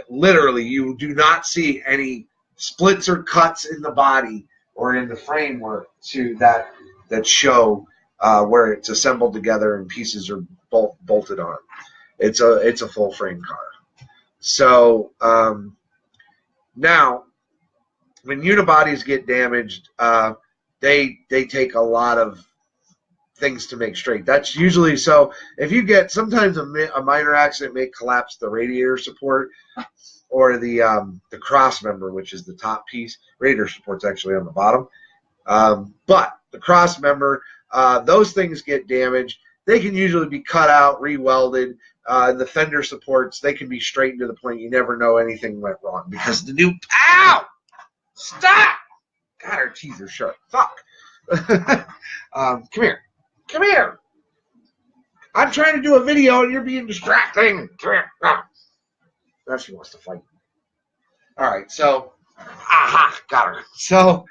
Literally, you do not see any splits or cuts in the body or in the framework to that show where it's assembled together and pieces are bolted on. It's a full frame car. So now, when unibodies get damaged, they take a lot of things to make straight. That's usually so. If you get sometimes a minor accident may collapse the radiator support or the cross member, which is the top piece. Radiator support's actually on the bottom, but the cross member, those things get damaged. They can usually be cut out, re-welded. The fender supports, they can be straightened to the point you never know anything went wrong because the new ow! Stop! God, our teeth are sharp. Fuck. Come here. Come here. I'm trying to do a video and you're being distracting. Come here. Ah. Now she wants to fight. All right, so got her. So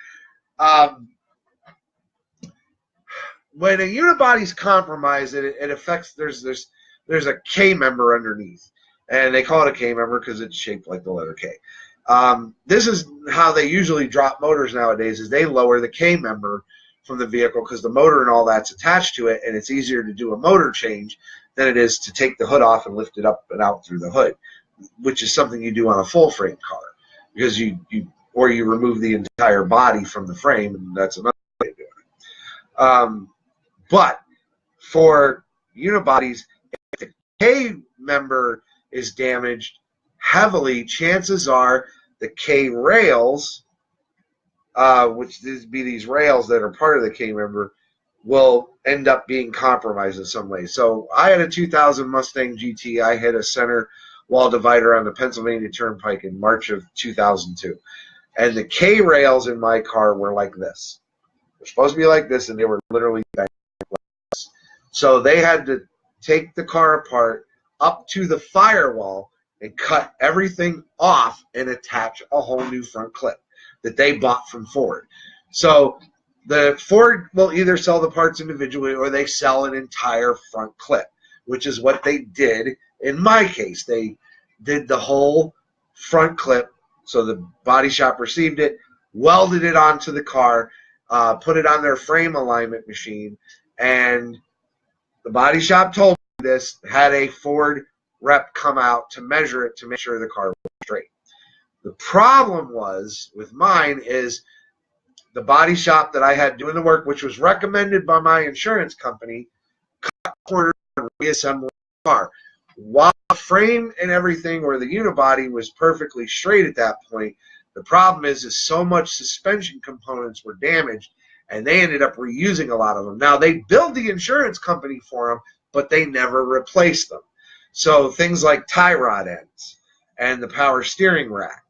when a unibody's compromised, it affects. There's a K member underneath, and they call it a K member because it's shaped like the letter K. This is how they usually drop motors nowadays: is they lower the K member from the vehicle because the motor and all that's attached to it, and it's easier to do a motor change than it is to take the hood off and lift it up and out through the hood, which is something you do on a full frame car because you remove the entire body from the frame, and that's another way of doing it. But for unibodies, if the K member is damaged heavily, chances are the K rails, which be these rails that are part of the K member, will end up being compromised in some way. So I had a 2000 Mustang GT. I hit a center wall divider on the Pennsylvania Turnpike in March of 2002. And the K rails in my car were like this. They're supposed to be like this, and they were literally like this. So they had to take the car apart up to the firewall and cut everything off and attach a whole new front clip that they bought from Ford. So the Ford will either sell the parts individually or they sell an entire front clip, which is what they did in my case. They did the whole front clip, so the body shop received it, welded it onto the car, put it on their frame alignment machine, and the body shop told me this, had a Ford rep come out to measure it to make sure the car was straight. The problem was with mine is the body shop that I had doing the work, which was recommended by my insurance company, cut corners and reassembled the car. While the frame and everything or the unibody was perfectly straight at that point, the problem is so much suspension components were damaged, and they ended up reusing a lot of them. Now, they billed the insurance company for them, but they never replaced them. So things like tie rod ends and the power steering rack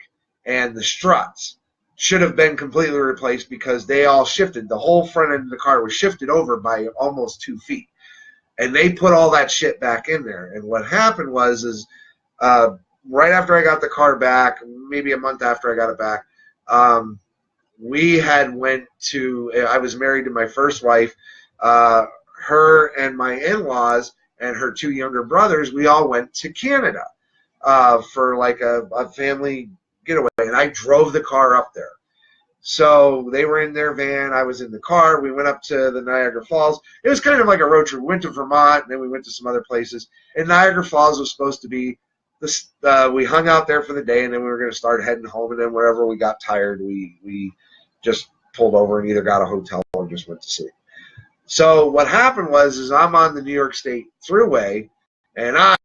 and the struts should have been completely replaced because they all shifted. The whole front end of the car was shifted over by almost 2 feet. And they put all that shit back in there. And what happened was right after I got the car back, maybe a month after I got it back, we had I was married to my first wife, her and my in-laws and her 2 younger brothers, we all went to Canada for like a family getaway, and I drove the car up there. So they were in their van, I was in the car, we went up to the Niagara Falls. It was kind of like a road trip. We went to Vermont, and then we went to some other places. And Niagara Falls was supposed to be, we hung out there for the day, and then we were going to start heading home, and then wherever we got tired, we just pulled over and either got a hotel or just went to sleep. So what happened was I'm on the New York State Thruway, and I'm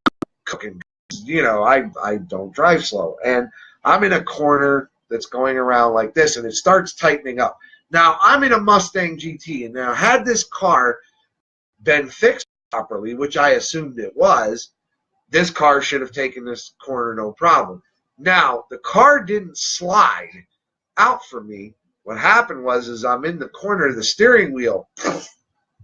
cooking. I don't drive slow. And I'm in a corner that's going around like this, and it starts tightening up. Now, I'm in a Mustang GT, and now had this car been fixed properly, which I assumed it was, this car should have taken this corner no problem. Now, the car didn't slide out from me. What happened was I'm in the corner, the steering wheel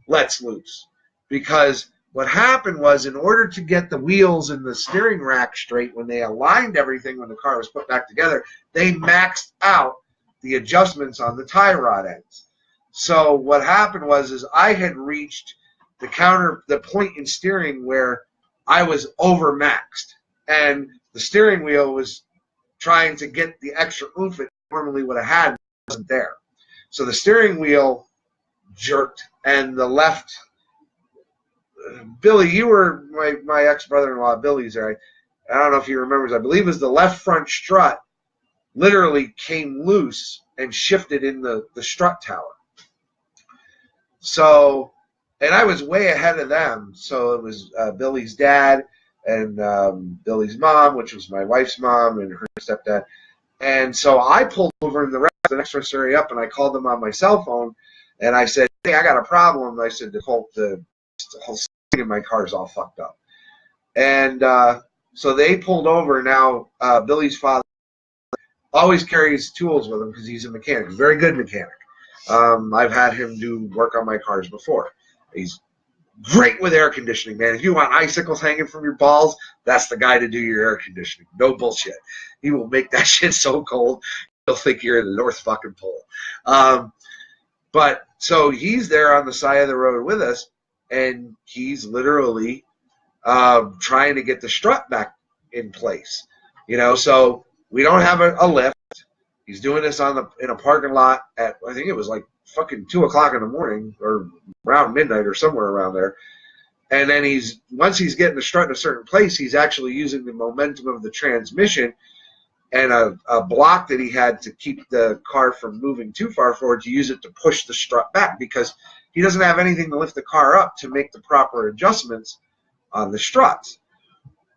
lets loose. Because what happened was, in order to get the wheels and the steering rack straight, when they aligned everything when the car was put back together, they maxed out the adjustments on the tie rod ends. So what happened was, is I had reached the point in steering where I was overmaxed, and the steering wheel was trying to get the extra oomph it normally would have had, and it wasn't there. So the steering wheel jerked, and the left, Billy, you were my ex-brother-in-law, Billy's there. I don't know if he remembers. I believe it was the left front strut literally came loose and shifted in the strut tower. So, and I was way ahead of them. So it was Billy's dad and Billy's mom, which was my wife's mom, and her stepdad. And so I pulled over, and the rest of the next person hurry up, and I called them on my cell phone, and I said, "Hey, I got a problem." I said, the whole thing in my car is all fucked up. And so they pulled over. Now, Billy's father always carries tools with him because he's a mechanic, a very good mechanic. I've had him do work on my cars before. He's great with air conditioning, man. If you want icicles hanging from your balls, that's the guy to do your air conditioning. No bullshit. He will make that shit so cold, you'll think you're in the North fucking Pole. But so he's there on the side of the road with us, and he's literally trying to get the strut back in place. You know, so we don't have a lift. He's doing this in a parking lot at, I think it was like fucking 2 o'clock in the morning or around midnight or somewhere around there. And then once he's getting the strut in a certain place, he's actually using the momentum of the transmission and a block that he had to keep the car from moving too far forward, to use it to push the strut back, because he doesn't have anything to lift the car up to make the proper adjustments on the struts.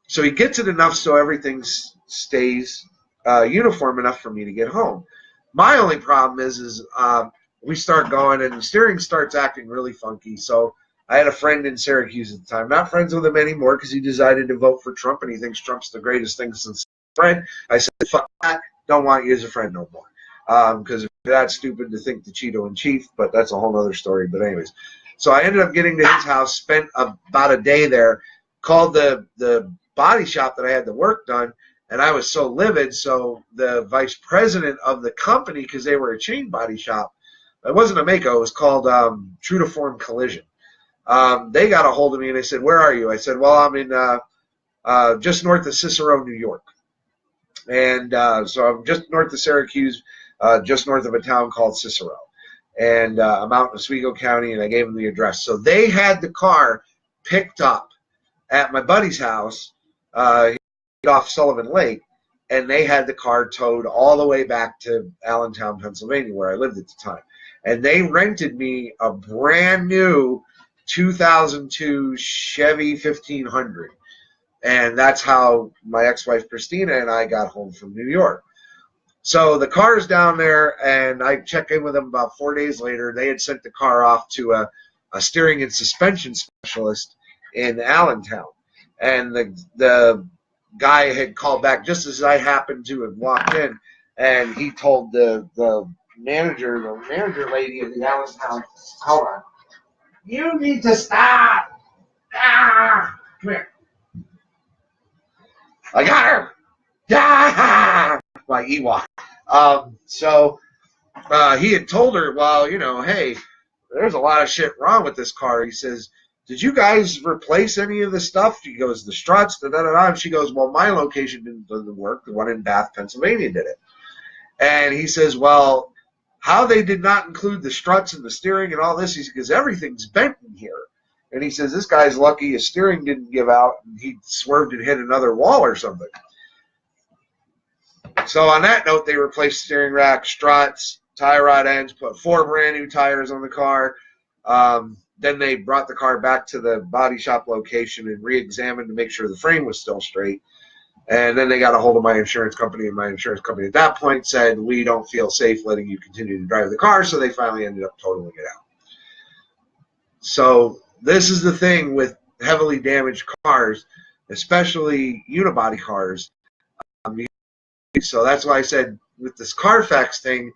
So he gets it enough so everything stays uniform enough for me to get home. My only problem is we start going and the steering starts acting really funky. So I had a friend in Syracuse at the time, not friends with him anymore because he decided to vote for Trump and he thinks Trump's the greatest thing since friend. I said, fuck that, don't want you as a friend no more. Because you're that stupid to think the Cheeto in chief, but that's a whole other story. But anyways, so I ended up getting to his house, spent about a day there, called the body shop that I had the work done, and I was so livid. So the vice president of the company, because they were a chain body shop, it wasn't a Mako, it was called True to Form Collision. They got a hold of me and they said, "Where are you?" I said, "Well, I'm in just north of Cicero, New York." And so I'm just north of Syracuse, just north of a town called Cicero. And I'm out in Oswego County, and I gave them the address. So they had the car picked up at my buddy's house off Sullivan Lake, and they had the car towed all the way back to Allentown, Pennsylvania, where I lived at the time. And they rented me a brand new 2002 Chevy 1500. And that's how my ex-wife Christina and I got home from New York. So the car's down there, and I checked in with them about 4 days later. They had sent the car off to a steering and suspension specialist in Allentown. And the guy had called back just as I happened to have walked in, and he told the manager lady in the Allentown, "Hold on. You need to stop. Ah, come here. I got her. Yeah, my Ewok." So he had told her, well, hey, there's a lot of shit wrong with this car. He says, "Did you guys replace any of the stuff?" She goes, "The struts, da-da-da-da." And she goes, "Well, my location didn't work. The one in Bath, Pennsylvania did it." And he says, "Well, how they did not include the struts and the steering and all this," he says, "everything's bent in here." And he says, "This guy's lucky his steering didn't give out and he swerved and hit another wall or something." So on that note, they replaced steering rack, struts, tie rod ends, put 4 brand new tires on the car. Then they brought the car back to the body shop location and re-examined to make sure the frame was still straight. And then they got a hold of my insurance company, and my insurance company at that point said, "We don't feel safe letting you continue to drive the car," so they finally ended up totaling it out. So this is the thing with heavily damaged cars, especially unibody cars. So that's why I said with this Carfax thing,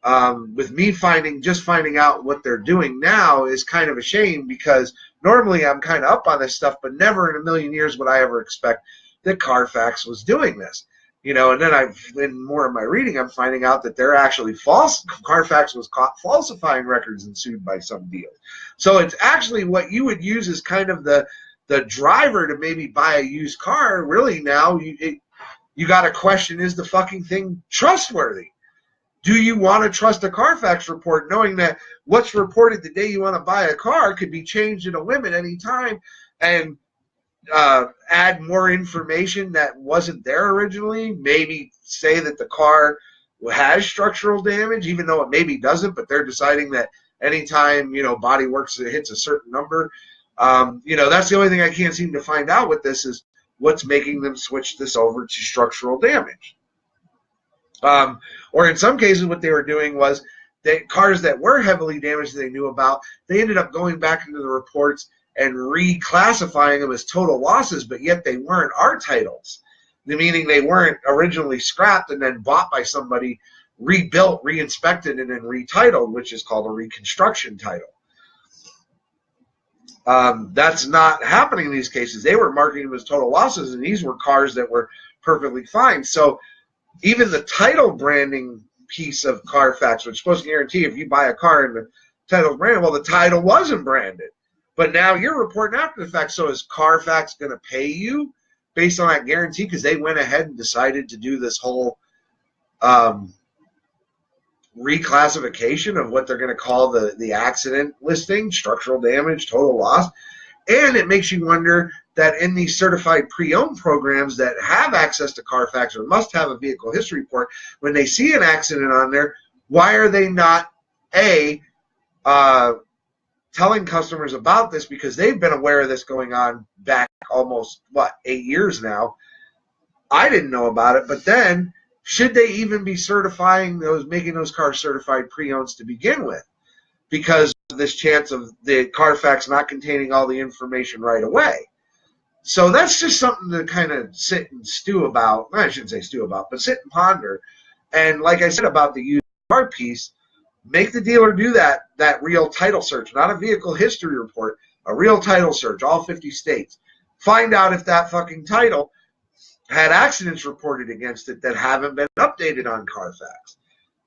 With me finding out what they're doing now is kind of a shame, because normally I'm kind of up on this stuff, but never in a million years would I ever expect that Carfax was doing this. And then in more of my reading, I'm finding out that they're actually false. Carfax was caught falsifying records and sued by some deal. So it's actually what you would use as kind of the driver to maybe buy a used car. Really now, you got to question, is the fucking thing trustworthy? Do you want to trust a Carfax report knowing that what's reported the day you want to buy a car could be changed in a whim at any time and add more information that wasn't there originally? Maybe say that the car has structural damage, even though it maybe doesn't, but they're deciding that anytime, Body Works hits a certain number. That's the only thing I can't seem to find out with this is what's making them switch this over to structural damage. Or in some cases, what they were doing was that cars that were heavily damaged that they knew about, they ended up going back into the reports and reclassifying them as total losses, but yet they weren't our titles. Meaning they weren't originally scrapped and then bought by somebody, rebuilt, re-inspected, and then retitled, which is called a reconstruction title. That's not happening in these cases. They were marketing them as total losses, and these were cars that were perfectly fine. So even the title branding piece of Carfax, which is supposed to guarantee if you buy a car and the title branded, well, the title wasn't branded. But now you're reporting after the fact. So is Carfax going to pay you based on that guarantee? Because they went ahead and decided to do this whole reclassification of what they're going to call the accident listing, structural damage, total loss. And it makes you wonder that in these certified pre-owned programs that have access to Carfax or must have a vehicle history report, when they see an accident on there, why are they not, telling customers about this? Because they've been aware of this going on back almost, 8 years now. I didn't know about it, but then should they even be making those cars certified pre-owns to begin with? Because of this chance of the Carfax not containing all the information right away. So that's just something to kind of sit and stew about. I shouldn't say stew about, but sit and ponder. And like I said about the used car piece, make the dealer do that real title search, not a vehicle history report, a real title search, all 50 states. Find out if that fucking title had accidents reported against it that haven't been updated on Carfax.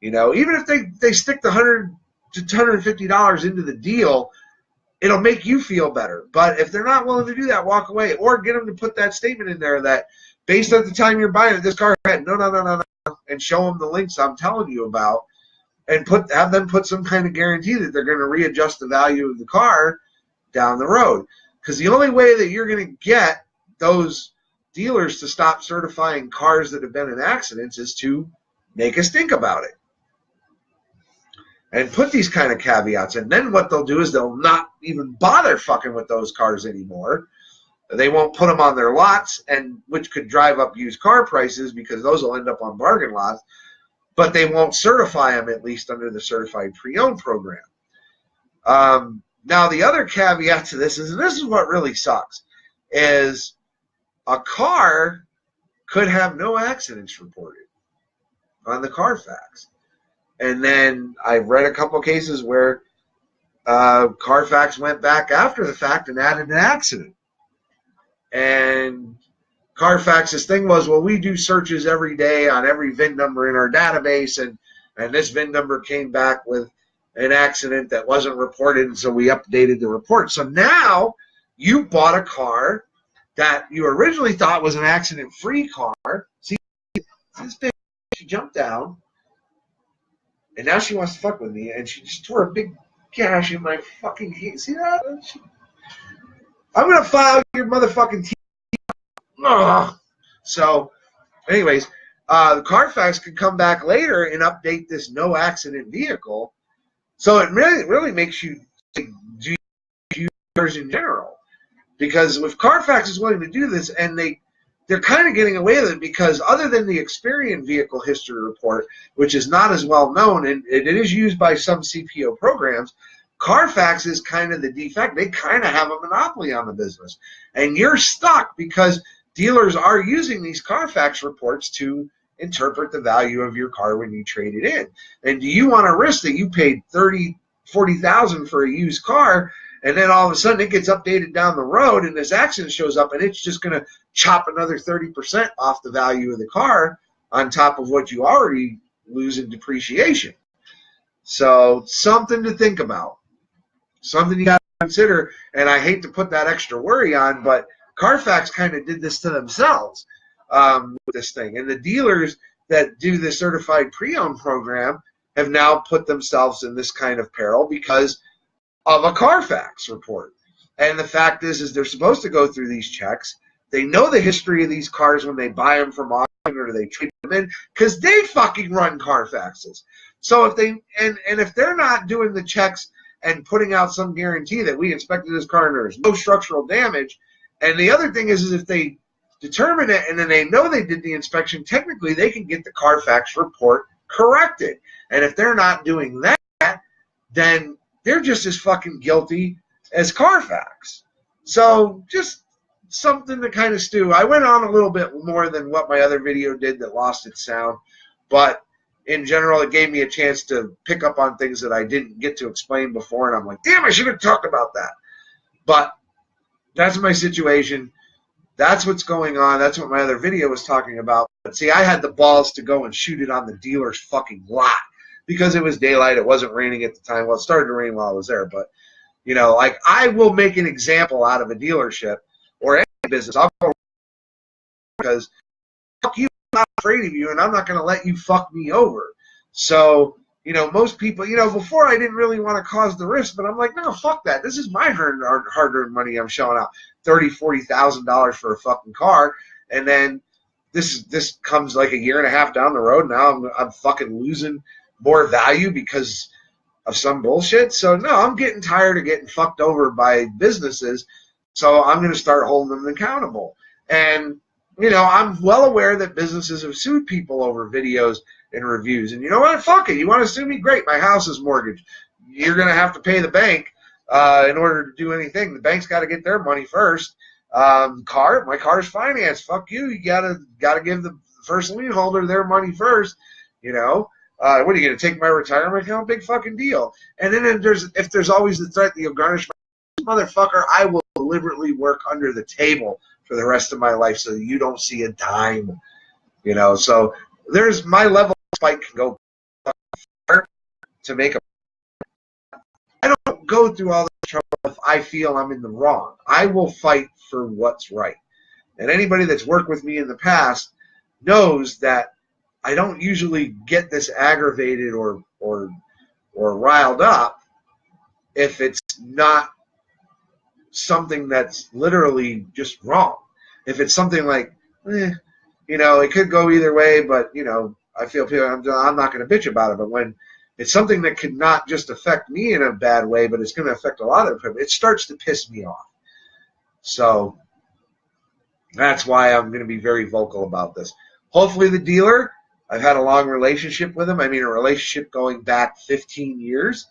Even if they stick the $100 to $250 into the deal, it'll make you feel better. But if they're not willing to do that, walk away, or get them to put that statement in there that based on the time you're buying it, this car had no, and show them the links I'm telling you about, and have them put some kind of guarantee that they're going to readjust the value of the car down the road. Because the only way that you're going to get those dealers to stop certifying cars that have been in accidents is to make us think about it and put these kind of caveats. And then what they'll do is they'll not even bother fucking with those cars anymore. They won't put them on their lots, and which could drive up used car prices because those will end up on bargain lots. But they won't certify them, at least under the certified pre-owned program. Now, the other caveat to this is, and this is what really sucks, is a car could have no accidents reported on the Carfax. And then I've read a couple cases where Carfax went back after the fact and added an accident. And Carfax's thing was, well, we do searches every day on every VIN number in our database, and this VIN number came back with an accident that wasn't reported, and so we updated the report. So now you bought a car that you originally thought was an accident-free car. See, this bitch, she jumped down, and now she wants to fuck with me, and she just tore a big gash in my fucking hand. See that? I'm going to file your motherfucking teeth. So, anyways, the Carfax could come back later and update this no accident vehicle. So it really makes you do users in general, because if Carfax is willing to do this, and they're kind of getting away with it, because other than the Experian vehicle history report, which is not as well known, and it is used by some CPO programs, Carfax is kind of the de facto. They kind of have a monopoly on the business, and you're stuck because dealers are using these Carfax reports to interpret the value of your car when you trade it in. And do you want to risk that you paid $40,000 for a used car, and then all of a sudden it gets updated down the road and this accident shows up and it's just going to chop another 30% off the value of the car on top of what you already lose in depreciation? So something to think about, something you got to consider. And I hate to put that extra worry on, but Carfax kind of did this to themselves with this thing. And the dealers that do the certified pre-owned program have now put themselves in this kind of peril because of a Carfax report. And the fact is they're supposed to go through these checks. They know the history of these cars when they buy them from auction or they trade them in because they fucking run Carfaxes. So if they if they're not doing the checks and putting out some guarantee that we inspected this car and there's no structural damage, and the other thing is if they determine it and then they know they did the inspection, technically they can get the Carfax report corrected. And if they're not doing that, then they're just as fucking guilty as Carfax. So just something to kind of stew. I went on a little bit more than what my other video did that lost its sound, but in general, it gave me a chance to pick up on things that I didn't get to explain before, and I'm like, damn, I should have talked about that. But that's my situation. That's what's going on. That's what my other video was talking about. But see, I had the balls to go and shoot it on the dealer's fucking lot because it was daylight. It wasn't raining at the time. Well, it started to rain while I was there. But, you know, like I will make an example out of a dealership or any business. I'll go because fuck you, I'm not afraid of you, and I'm not going to let you fuck me over. So, you know, most people, you know, before I didn't really want to cause the risk, but I'm like, no, fuck that. This is my hard-earned money I'm showing out. $30,000, $40,000 for a fucking car, and then this comes like a year and a half down the road. Now I'm fucking losing more value because of some bullshit. So no, I'm getting tired of getting fucked over by businesses. So I'm going to start holding them accountable. And you know, I'm well aware that businesses have sued people over videos and reviews. And you know what? Fuck it. You want to sue me? Great. My house is mortgaged. You're going to have to pay the bank in order to do anything. The bank's got to get their money first. My car's financed. Fuck you. You gotta give the first lien holder their money first. You know, what are you going to take my retirement account? Big fucking deal. And then if there's always the threat that you'll garnish my motherfucker, I will deliberately work under the table for the rest of my life so you don't see a dime. You know, so there's my level of spike can go far to make a. I don't go through all this trouble if I feel I'm in the wrong. I will fight for what's right. And anybody that's worked with me in the past knows that I don't usually get this aggravated or riled up if it's not something that's literally just wrong. If it's something like, you know, it could go either way, but, you know, I feel I'm not going to bitch about it. But when it's something that could not just affect me in a bad way, but it's going to affect a lot of people, it starts to piss me off. So that's why I'm going to be very vocal about this. Hopefully the dealer, I've had a long relationship with him. I mean, a relationship going back 15 years.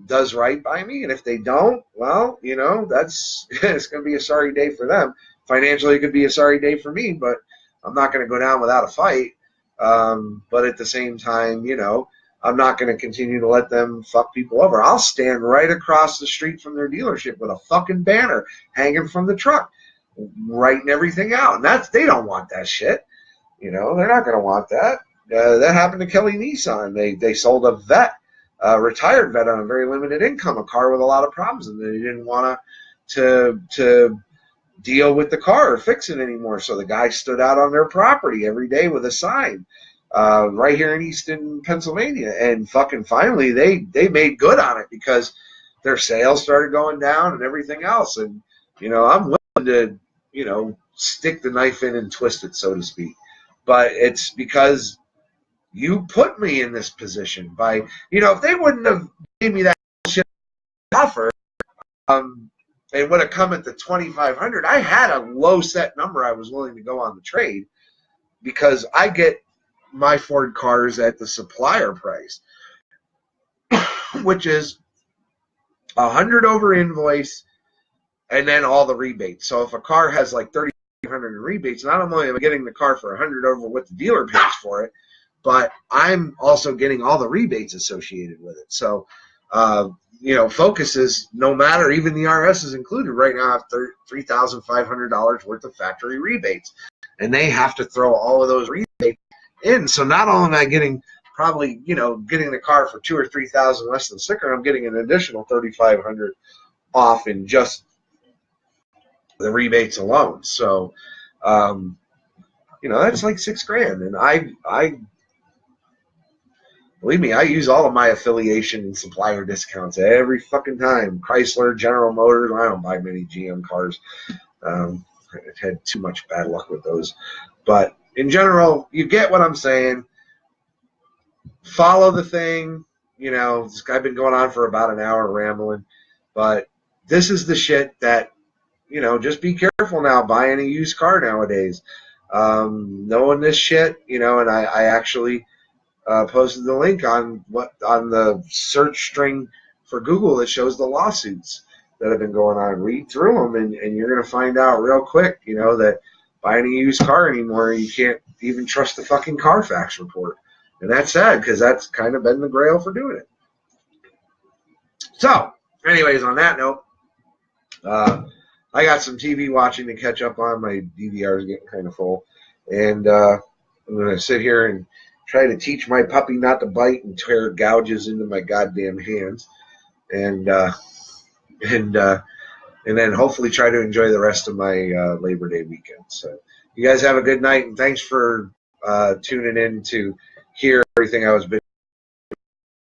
Does right by me, and if they don't, well, you know, that's it's going to be a sorry day for them. Financially, it could be a sorry day for me, but I'm not going to go down without a fight. But at the same time, you know, I'm not going to continue to let them fuck people over. I'll stand right across the street from their dealership with a fucking banner hanging from the truck, writing everything out, and they don't want that shit. You know, they're not going to want that. That happened to Kelly Nissan. They sold a vet. Retired vet on a very limited income, a car with a lot of problems, and they didn't want to deal with the car or fix it anymore. So the guy stood out on their property every day with a sign right here in Easton, Pennsylvania, and fucking finally they made good on it because their sales started going down and everything else. And you know, I'm willing to, you know, stick the knife in and twist it, so to speak, but it's because you put me in this position by, you know, if they wouldn't have gave me that shit offer, it would have come at the $2,500. I had a low set number I was willing to go on the trade because I get my Ford cars at the supplier price, which is 100 over invoice and then all the rebates. So if a car has like 30 $300 in rebates. Not only am I getting the car for $100 over what the dealer pays for it, but I'm also getting all the rebates associated with it. So, Focus is, no matter, even the RS is included right now, have $3,500 worth of factory rebates. And they have to throw all of those rebates in. So not only am I getting probably, getting the car for $2,000 or $3,000 less than sticker, I'm getting an additional $3,500 off in just the rebates alone. So, that's like $6,000. And I believe me, I use all of my affiliation and supplier discounts every fucking time. Chrysler, General Motors. I don't buy many GM cars. I've had too much bad luck with those. But in general, you get what I'm saying. Follow the thing. I've been going on for about an hour rambling. But this is the shit that, just be careful now buying a used car nowadays. Knowing this shit, and I actually posted the link on the search string for Google that shows the lawsuits that have been going on. Read through them, and you're going to find out real quick, that buying a used car anymore, you can't even trust the fucking Carfax report. And that's sad, because that's kind of been the grail for doing it. So, anyways, on that note, I got some TV watching to catch up on. My DVR is getting kind of full. And I'm going to sit here and try to teach my puppy not to bite and tear gouges into my goddamn hands, and then hopefully try to enjoy the rest of my Labor Day weekend. So you guys have a good night, and thanks for tuning in to hear everything I was